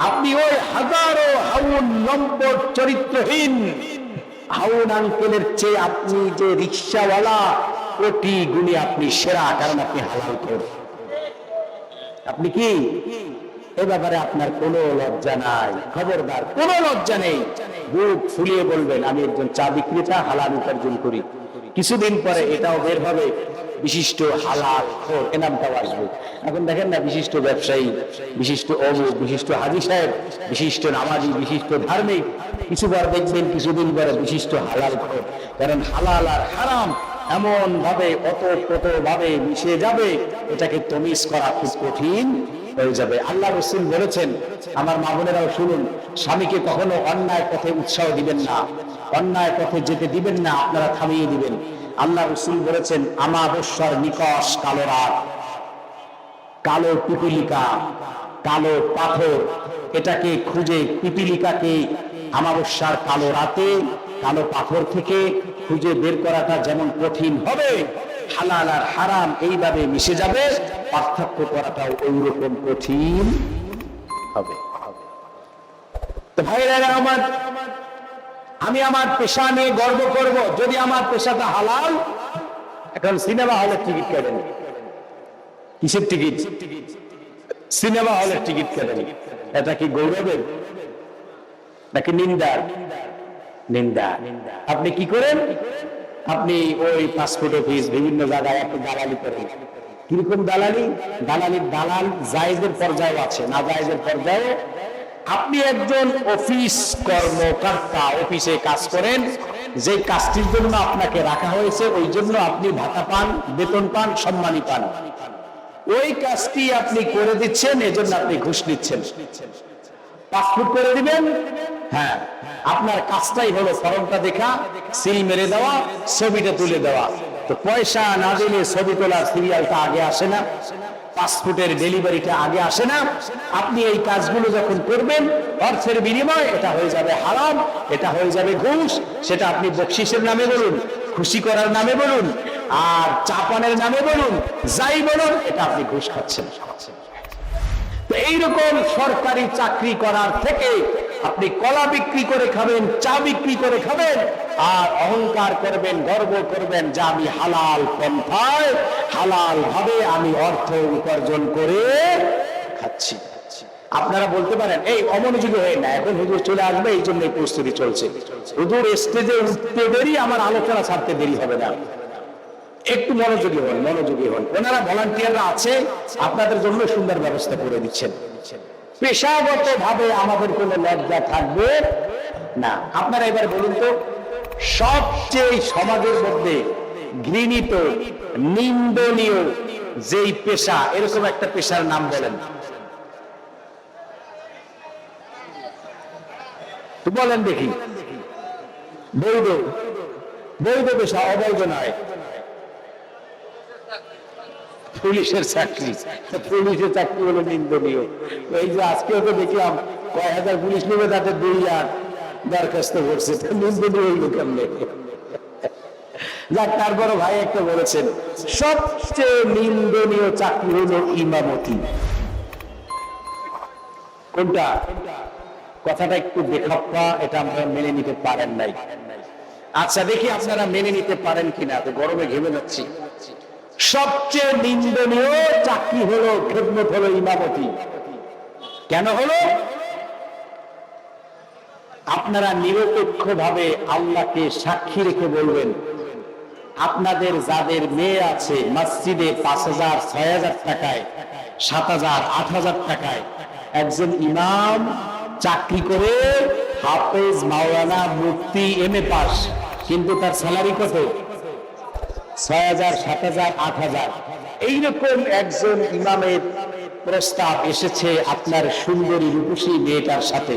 আপনি ওই হাজারো হাউন নম্বর চরিত্রহীন হাউন আঙ্কেলের চেয়ে আপনি যে রিকশাওয়ালা, কোটি গুণে আপনি সেরা, কারণ আপনি হালাল করেন। আপনি কি এ ব্যাপারে আপনার কোনো লজ্জা নাই? খবরদার, কোনো লজ্জা নেই। বুক ফুলিয়ে বলবেন, আমি একজন চা বিক্রেতা, হালাল উপার্জন করি। কিছুদিন পরে এটাও বের হবে, বিশিষ্ট হালাল খোর, এ নামটাও আসবে। এখন দেখেন না, বিশিষ্ট ব্যবসায়ী, বিশিষ্ট অমুক, বিশিষ্ট হাজী সাহেব, বিশিষ্ট নামাজি, বিশিষ্ট ধার্মিক, কিছুবার দেখবেন কিছুদিন পরে বিশিষ্ট হালাল খোর। কারণ হালাল আর হারাম এমন ভাবে অতপ্রত ভাবে মিশে যাবে, এটাকে তমিজ করা খুব কঠিন হয়ে যাবে। আল্লাহ রাসূল বলেছেন, আমার মা বোনেরাও শুনুন, স্বামীকে কখনো অন্যায় পথে উৎসাহ দিবেন না, অন্যায় পথে যেতে দিবেন না, আপনারা থামিয়ে দিবেন। আল্লাহ রাসূল বলেছেন, আমাবস্যার নিকষ কালো রাত, কালো পিপীলিকা, কালো পাথর, এটাকে খুঁজে, পিপীলিকাকে আমাবস্যার কালো রাতে কালো পাথর থেকে খুঁজে বের করাটা যেমন কঠিন হবে, হালাল আর হারাম এইভাবে মিশে যাবে, পার্থক্য করাটাও ওইরকম কঠিন হবে। তো ভাইরা আমার, আমি আমার পেশা নিয়ে গর্ব করব যদি আমার পেশাটা হালাল। এখন সিনেমা হলের টিকিট কাটেন, কিসের টিকিট? সিনেমা হলের টিকিট কাটেন, এটা কি গৌরবের নাকি নিন্দার? নিন্দা। আপনি কি করেন? আপনি ওই পাসপোর্ট অফিস, বিভিন্ন জায়গায় একটু দালালি করেন। কিরকম দালালি? দালালির দালাল জায়েজের পর্যায়ে আছে, না জায়েজের পর্যায়ে। আপনি একজন অফিস কর্মকর্তা, অফিসে কাজ করেন, যে কাজটির জন্য আপনাকে রাখা হয়েছে, ওই জন্য আপনি ভাতা পান, বেতন পান, সম্মানী পান। ওই কাজটি আপনি করে দিচ্ছেন, এজন্য আপনি ঘুষ নিচ্ছেন। পাসপোর্ট করে দিবেন, হ্যাঁ, আপনার কাজটাই হলো ফর্মটা দেখা, সিল মেরে দেওয়া, ছবিটা তুলে দেওয়া। তো পয়সা না দিলে ছবি তোলার সিরিয়ালটা আগে আসে না, পাসপোর্টের ডেলিভারিটা আগে আসে না। আপনি এই কাজগুলো যখন করবেন, অর্থের বিনিময়, এটা হয়ে যাবে হারাম, এটা হয়ে যাবে ঘুষ। সেটা আপনি বকশিসের নামে বলুন, খুশি করার নামে বলুন, আর চাপানের নামে বলুন, যাই বলুন, এটা আপনি ঘুষ খাচ্ছেন। তো এইরকম সরকারি চাকরি করার থেকে আপনি কলা বিক্রি করে খাবেন, চা বিক্রি করে খাবেন, আর অহংকার করবেন, গর্ব করবেন যে আমি হালাল পন্থায়, হালাল ভাবে আমি অর্থ উপার্জন করে খাচ্ছি। আপনারা বলতে পারেন, এই অমনোযোগী হয়ে না, এখন হুজুর চলে আসবে, এই জন্য প্রস্তুতি চলছে। হুজুর স্টেজে উঠতে দেরি, আমার আলোচনা ছাড়তে দেরি হবে না। একটু মনোযোগী হন, মনোযোগী হন। ওনারা ভলান্টিয়াররা আছে, আপনাদের জন্য সুন্দর ব্যবস্থা করে দিচ্ছেন। পেশাগত ভাবে আমাদের কোনো লজ্জা থাকবে না। আপনারা এবার বলুন তো, সবচেয়ে সমাজের মধ্যে ঘৃণিত, নিন্দনীয়, যেই পেশা, এরকম একটা পেশার নাম বলেন তো, বলেন দেখি। বৈধ, বৈধ পেশা, অবৈধ নয়। পুলিশের চাকরি, পুলিশের চাকরি হলো নিন্দনীয়। এই যে আজকেও তো দেখলাম কয়েক হাজার পুলিশ নেবে, তাতে 2 লাখ দরখাস্ত করছে, নিন্দনীয় হইল কেমনে? যাক, তারপরে ভাই একটা বলেছেন সবচেয়ে নিন্দনীয় চাকরি হলো ইমামতি। কোনটা? কথাটা একটু বেখাপ্পা, এটা আমরা মেনে নিতে পারেন নাই। আচ্ছা দেখি আপনারা মেনে নিতে পারেন কিনা, তো গরমে ঘেমে যাচ্ছি। সবচেয়ে নিন্দনীয় চাকরি হলো, খেদমত হলো ইমামতি। কেন হলো? আপনারা নিরপেক্ষ ভাবে আল্লাহকে সাক্ষী রেখে বলবেন, আপনাদের যাদের মেয়ে আছে মসজিদে 5,000, 6,000 টাকায়, 7,000, 8,000 টাকায়, একজন ইমাম চাকরি করে, হাফেজ, মাওলানা, মুফতি, MA পাস, কিন্তু তার স্যালারি কত? 6,000, 7,000, 8,000। এইরকম একজন ইমামের প্রস্তাব এসেছে আপনার সুন্দরী রূপসী মেয়েটার সাথে।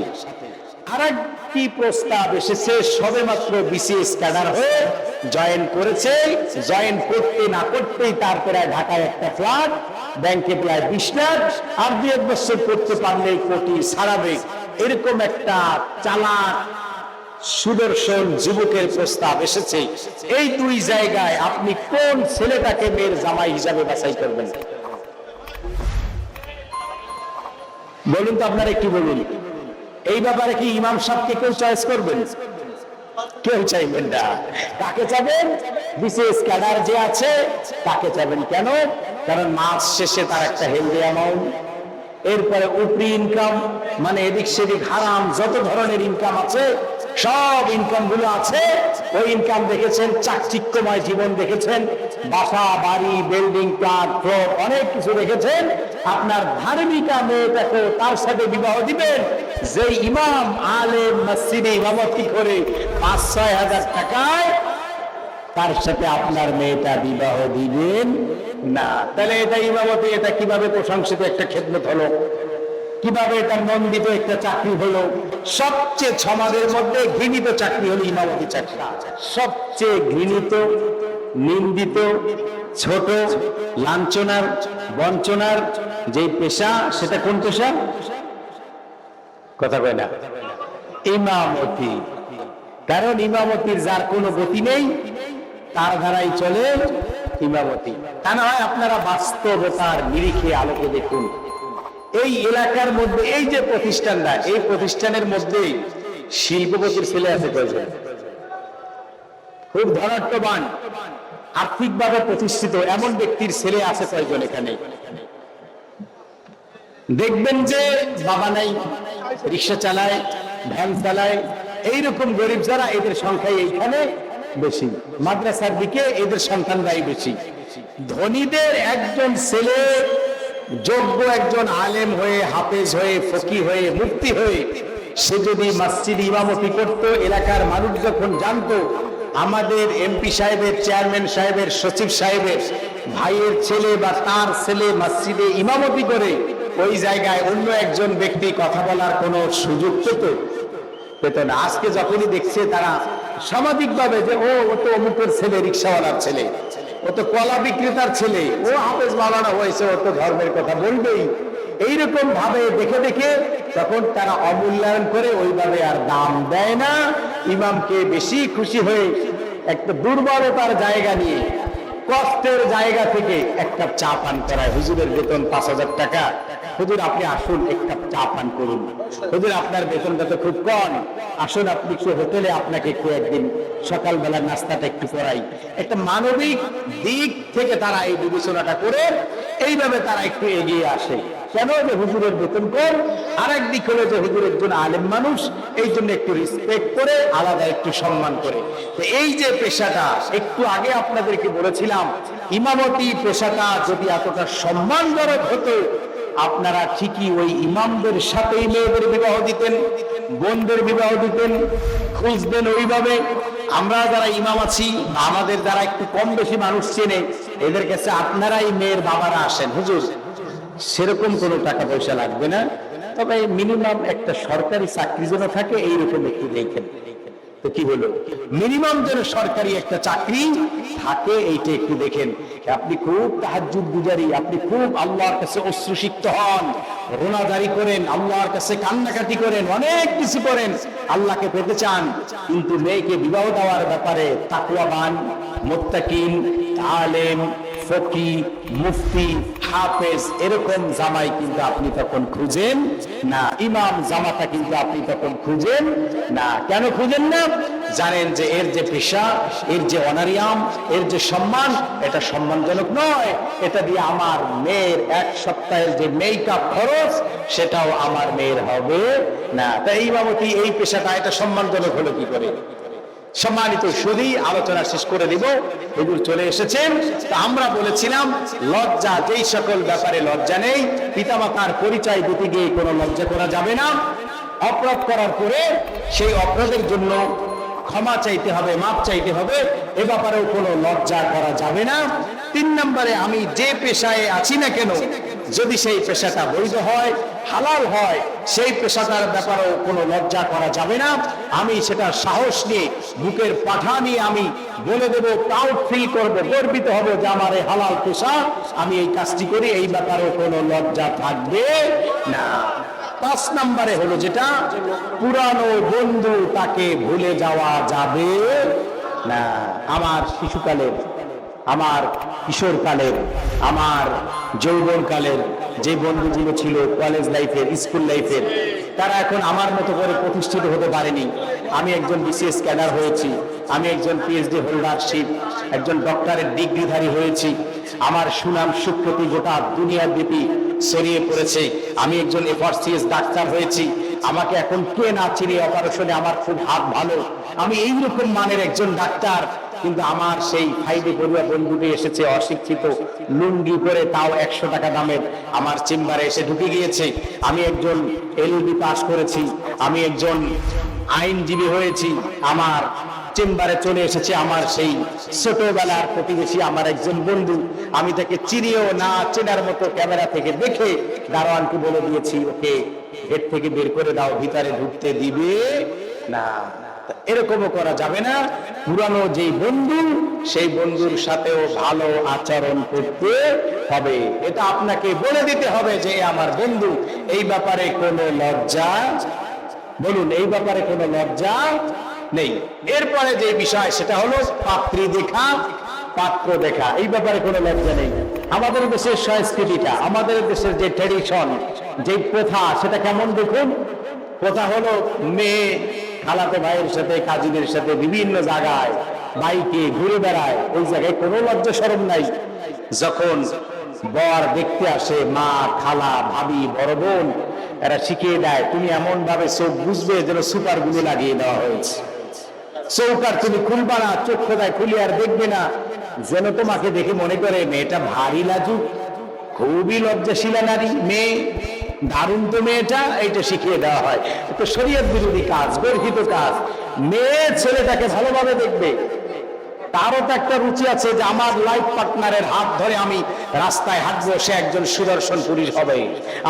আরেকটি প্রস্তাব এসেছে, সবেমাত্র BCS ক্যাডার হয়ে জয়েন করেছে, জয়েন করতে না করতেই তারপরে ঢাকায় একটা ফ্ল্যাট, ব্যাংকে প্রায় 20 লাখ, আর 2-1 বছর করতে পারলে কোটি ছাড়াবে। এরকম একটা চালাক সুদর্শন যুবকের প্রস্তাব এসেছে। এই 2 জায়গায় আপনি কোন ছেলেটাকে মেয়ের জামাই হিসাবে বাছাই করবেন? বলুন তো, আপনারা একটু বলুন। এই ব্যাপারে কি ইমাম সাহেবকে কেউ চয়েস করবেন? কেউ চাইবেন না। কাকে চাবেন? বিশেষ ক্যাডার যে আছে তাকে চাবেন। কেন? কারণ মাস শেষে তার একটা হেলদি অ্যামাউন্ট, এরপরে উপরি ইনকাম, মানে এদিক সেদিক হারাম যত ধরনের ইনকাম আছে, সব ইনকাম গুলো আছে। ওই ইনকাম দেখেছেন, চাকচিক্যময় জীবন দেখেছেন, বাসা বাড়ি, বিল্ডিং, ফ্ল্যাট, ফ্লোর, অনেক কিছু দেখেছেন। আপনার ধার্মিকা মেয়েটাকে তার সাথে বিবাহ দিবেন, যে ইমাম আলেম মসজিদে ইমামতি করে 5-6 হাজার টাকায়, তার সাথে আপনার মেয়েটা বিবাহ দিবেন না। তাহলে এটা ইমামতি, এটা কিভাবে প্রশংসিত একটা খেদমত হলো? কিভাবে এটা নন্দিত একটা চাকরি হলো? সবচেয়ে সমাজের মধ্যে ঘৃণিত চাকরি হলো ইমামতি চাকরি। সবচেয়ে ঘৃণিত, নিন্দিত, ছোট, লাঞ্ছনার, বঞ্চনার যে পেশা, সেটা কোন পেশা? কথা কয় না। ইমামতি। কারণ ইমামতির যার কোনো গতি নেই, তার ধারাই চলে ইমামতি। তা না হয় আপনারা বাস্তবতার নিরিখে আলোকে দেখুন, এই এলাকার মধ্যে এই যে প্রতিষ্ঠানটা, এই প্রতিষ্ঠানের মধ্যে শিল্পপতির ছেলে আছে কয়জন? খুব ধনাঢ্যবান, আর্থিকভাবে প্রতিষ্ঠিত এমন ব্যক্তির ছেলে আছে কয়জন এখানে? দেখবেন যে বাবা নাই, রিক্সা চালায়, ভ্যান চালায়, এইরকম গরিব যারা, এদের সংখ্যাই এইখানে বেশি। মাদ্রাসার দিকে এদের সন্তানরাই বেশি। ধনীদের একজন ছেলে যোগ্য একজন আলেম হয়ে, হাফেজ হয়ে, ফকি হয়ে, মুফতি হয়ে, সে যদি মসজিদ ইমামতি করত, এলাকার মানুষ যখন জানতো আমাদের MP সাহেবের, চেয়ারম্যান সাহেবের, সচিব সাহেবের ভাইয়ের ছেলে বা তার ছেলে মসজিদে ইমামতি করে, ওই জায়গায় অন্য একজন ব্যক্তি কথা বলার কোনো সুযোগ পেত না। আজকে যখনই দেখছে তারা সামাজিকভাবে যে ও তো অমুকের ছেলে, রিক্সাওয়ালার ছেলে, ও তো কলা বিক্রেতার ছেলে, ও হাফেজ মাওলানা হয়েছে, ও তো ধর্মের কথা বলবেই, এইরকম ভাবে দেখে দেখে তখন তারা অমূল্যায়ন করে, ওইভাবে আর দাম দেয় না। ইমামকে বেশি খুশি হয়ে একটা দুর্বলতার জায়গা নিয়ে, কষ্টের জায়গা থেকে এক কাপ চা পান করায়। হুজুরের বেতন 5,000 টাকা, হুজুর আপনি আসুন এক কাপ চা পান করুন। হুজুর আপনার বেতনটা তো খুব কম, আসুন আপনি একটু হোটেলে, আপনাকে একটু একদিন সকালবেলা নাস্তাটা একটু করাই। একটা মানবিক দিক থেকে তারা এই বিবেচনাটা করে এইভাবে তারা একটু এগিয়ে আসে। কেন? যে হুজুরের বেতন কম, আর একদিক হলো যে হুজুর একজন আলেম মানুষ, এই জন্য একটু রেসপেক্ট করে, আলাদা একটু সম্মান করে। তো এই যে পেশাটা একটু আগে আপনাদেরকে বলেছিলাম, ইমামতি পেশাটা যদি এতটা সম্মানজনক হতো, আপনারা ঠিকই ওই ইমামদের সাথেই মেয়েদের বিবাহ দিতেন, বোনদের বিবাহ দিতেন, খুঁজবেন ওইভাবে। আমরা যারা ইমাম আছি, আমাদের যারা একটু কম বেশি মানুষ চেনে, এদের কাছে আপনারাই মেয়ের বাবারা আসেন, হুজুর সেরকম কোনো টাকা পয়সা লাগবে না, তবে মিনিমাম একটা সরকারি চাকরি যেন থাকে এইরকম একটু দেখেন। তো কি হলো, মিনিমাম যেন সরকারি একটা চাকরি থাকে এইটা একটু দেখেন। আপনি খুব তাহাজ্জুদ গুজারি, আপনি খুব আল্লাহর কাছে অশ্রুসিক্ত হন, রোনাজারি করেন, আল্লাহর কাছে কান্নাকাটি করেন, অনেক কিছু করেন, আল্লাহকে পেতে চান, কিন্তু মেয়েকে বিবাহ দেওয়ার ব্যাপারে তাকওয়াবান, মুত্তাকিন, আলেম, ফকি, মুফতি, হাফেজ এরকম জামাই কিন্তু আপনি তখন খুঁজেন না, ইমাম জামাতা কিন্তু আপনি তখন খুঁজেন না। কেন খুঁজেন না? জানেন যে এর যে পেশা, এর যে অনারিয়াম, এর যে সম্মান, এটা সম্মানজনক নয়। এটা দিয়ে আমার মেয়ের এক সপ্তাহের যে মেকআপ খরচ সেটাও আমার মেয়ের হবে না। তাই ইমামতি এই পেশাটা এটা সম্মানজনক হলো কি করে? সম্মানিত সুধী, আলোচনা শেষ করে দিব, এগুলো চলে এসেছেন। তা আমরা বলেছিলাম লজ্জা, যেই সকল ব্যাপারে লজ্জা নেই, পিতামাতার পরিচয় দিতে গিয়ে কোনো লজ্জা করা যাবে না। অপরাধ করার পরে সেই অপরাধের জন্য ক্ষমা চাইতে হবে, মাপ চাইতে হবে, এ ব্যাপারেও কোনো লজ্জা করা যাবে না। 3 নম্বরে, আমি যে পেশায় আছি না কেন, যদি সেই পেশাটা বৈধ হয়, হালাল হয়, সেই পেশাটার ব্যাপারেও কোনো লজ্জা করা যাবে না। আমি সেটা সাহস নিয়ে, বুকের পাঠা নিয়ে আমি বলে দেব, প্রাউড ফিল করব, গর্বিত হব যে আমার এই হালাল পেশা, আমি এই কাজটি করি, এই ব্যাপারেও কোনো লজ্জা থাকবে না। 5 নম্বরে হলো যেটা, পুরানো বন্ধু তাকে ভুলে যাওয়া যাবে না। আমার শিশুকালের, আমার কিশোরকালের, আমার যৌবনকালের যে বন্ধুগুলো ছিল কলেজ লাইফের, স্কুল লাইফের, তারা এখন আমার মতো করে প্রতিষ্ঠিত হতে পারেনি। আমি একজন বিসিএস ক্যাডার হয়েছি, আমি একজন পিএইচডি হোল্ডারশিপ, একজন ডক্টরের ডিগ্রিধারী হয়েছি, আমার সুনাম সুখ্যাতি গোটা দুনিয়াব্যাপী ছড়িয়ে পড়েছে। আমি একজন এফআরসিএস ডাক্তার হয়েছি, আমাকে এখন কে না চিনি, অপারেশনে আমার খুব হাত ভালো, আমি এইরকম মানের একজন ডাক্তার। কিন্তু আমার সেই ফাইডে পড়ুয়া বন্ধুটি এসেছে অশিক্ষিত, লুঙ্গি পরে, তাও 100 টাকা দামের, আমার চেম্বারে এসে ঢুকে গিয়েছে। আমি একজন এলএলবি পাস করেছি, আমি একজন আইনজীবী হয়েছি, আমার চেম্বারে চলে এসেছে আমার সেই ছোটবেলার প্রতিবেশী, আমার একজন বন্ধু। আমি তাকে চিনিও না, চেনার মতো ক্যামেরা থেকে দেখে দারোয়ানকে বলে দিয়েছি, ওকে গেট থেকে বের করে দাও, ভিতরে ঢুকতে দিবে না। এরকমও করা যাবে না। পুরানো যেই বন্ধু, সেই বন্ধুর সাথেও ভালো আচরণ করতে হবে, এটা আপনাকে বলে দিতে হবে যে আমার বন্ধু। এই ব্যাপারে কোনো লজ্জা, বলুন, এই ব্যাপারে কোনো লজ্জা নেই। এরপরে যে বিষয়, সেটা হলো পাত্রী দেখা, পাত্র দেখা, এই ব্যাপারে কোনো লজ্জা নেই। আমাদের দেশের সংস্কৃতিটা, আমাদের দেশের যে ট্র্যাডিশন, যে প্রথা, সেটা কেমন দেখুন। প্রথা হলো মেয়ে খালাতো ভাইয়ের সাথে, কাজিনের সাথে বিভিন্ন জায়গায় বাইকে ঘুরে বেড়ায়, ওই জায়গায় কোনো লজ্জা শরম নাই। যখন বর দেখতে আসে, মা, খালা, ভাবি, বড় বোন, এরা শিখিয়ে দেয়, তুমি এমন ভাবে চোখ বুঝবে যেন সুপার গুলো লাগিয়ে দেওয়া হয়েছে। চৌকার তুমি খুলবা না, চোখ খোদায় খুলে আর দেখবে না, যেন তোমাকে দেখে মনে করে মেয়েটা ভারী লাজুক, খুবই লজ্জাশীলা নারী, মেয়ে দারুণ তো মেয়েটা, এইটা শিখিয়ে দেওয়া হয়। তো শরীয়ত বিরোধী কাজ, গর্হিত কাজ। মেয়ে ছেলেটাকে ভালোভাবে দেখবে, তারও তো একটা রুচি আছে যে আমার লাইফ পার্টনারের হাত ধরে আমি রাস্তায় হাঁটবো, সে একজন সুদর্শন পুরুষ হবে,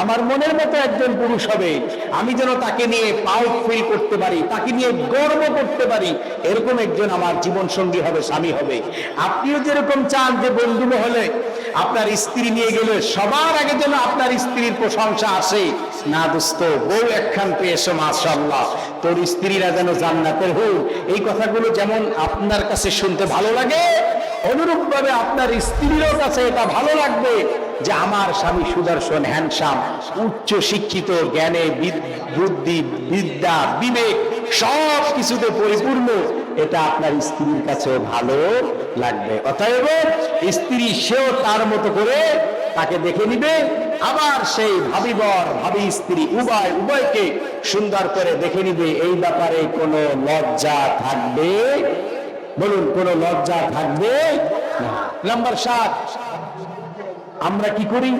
আমার মনের মতো একজন পুরুষ হবে, আমি যেন তাকে নিয়ে প্রাউড ফিল করতে পারি, তাকে নিয়ে গর্ব করতে পারি, এরকম একজন আমার জীবন সঙ্গী হবে, স্বামী হবে। আপনিও যেরকম চান যে বন্ধু মহলে আপনার স্ত্রী নিয়ে গেলে সবার আগে যেন আপনার স্ত্রীর প্রশংসা আসে, না দোস্ত, বউ একখান পেয়েছো মাশাআল্লাহ, তোর স্ত্রীরা যেন জান্নাতের হোক, এই কথাগুলো যেমন আপনার কাছে শুনতে ভালো লাগে, অনুরূপ ভাবে আপনার স্ত্রীরও কাছে এটা ভালো লাগবে যে আমার স্বামী সুদর্শন, হ্যান্ডসাম, উচ্চ শিক্ষিত, জ্ঞানে বুদ্ধি, বিদ্যা, বিবেক সব কিছুতে পরিপূর্ণ, এটা আপনার স্ত্রীর কাছে ভালো লাগবে। অতএব স্ত্রী সেও তার মতো করে তাকে দেখে নিবে, আবার সেই ভাবি বর, ভাবি স্ত্রী উভয়কে সুন্দর করে দেখে নিবে। এই ব্যাপারে কোনো লজ্জা থাকবে, বলুন, কোনো লজ্জা থাকবে না। নাম্বার 7, আমরা কি করি?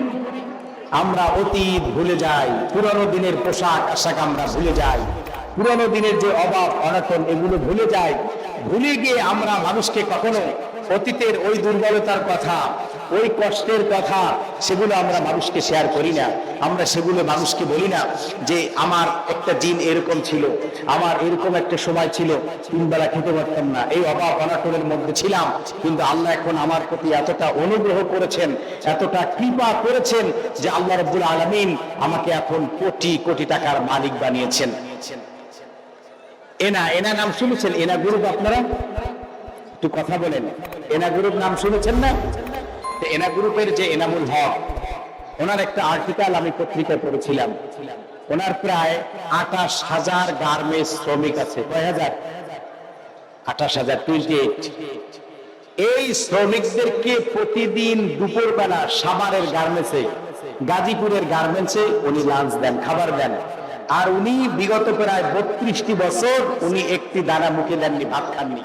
আমরা অতীত ভুলে যাই, পুরানো দিনের পোশাক আশাক আমরা ভুলে যাই, পুরানো দিনের যে অভাব অনটন এগুলো ভুলে যাই। ভুলে গিয়ে আমরা মানুষকে কখনো অতীতের ওই দুর্বলতার কথা, ওই কষ্টের কথা, সেগুলো আমরা মানুষকে শেয়ার করি না। আমরা সেগুলো মানুষকে বলি না যে আমার একটা দিন এরকম ছিল, আমার এরকম একটা সময় ছিল, 3 বেলা খেতে পারতাম না, এই অভাব অনাটনের মধ্যে ছিলাম, কিন্তু আল্লাহ এখন আমার প্রতি এতটা অনুগ্রহ করেছেন, এতটা কৃপা করেছেন যে আল্লাহ রাব্বুল আলামিন আমাকে এখন কোটি কোটি টাকার মালিক বানিয়েছেন। এনা নাম শুনেছেন? এনা গ্রুপ, আপনারা একটু কথা বলেন। এনা গ্রুপ নাম শুনেছেন না? এনা গ্রুপের যে এনামুল হক, ওনার একটা আর্টিকেল আমি পত্রিকায় পড়েছিলাম। ওনার প্রায় 28,000 গার্মেন্টস শ্রমিক আছে। কয় হাজার? 28,000, 28। এই শ্রমিকদেরকে প্রতিদিন দুপুরবেলা সাভারের গার্মেন্টসে, গাজীপুরের গার্মেন্টসে উনি লাঞ্চ দেন, খাবার দেন। আর উনি বিগত প্রায় 32টি বছর উনি একটি দানা মুখে দেননি, ভাত খাননি।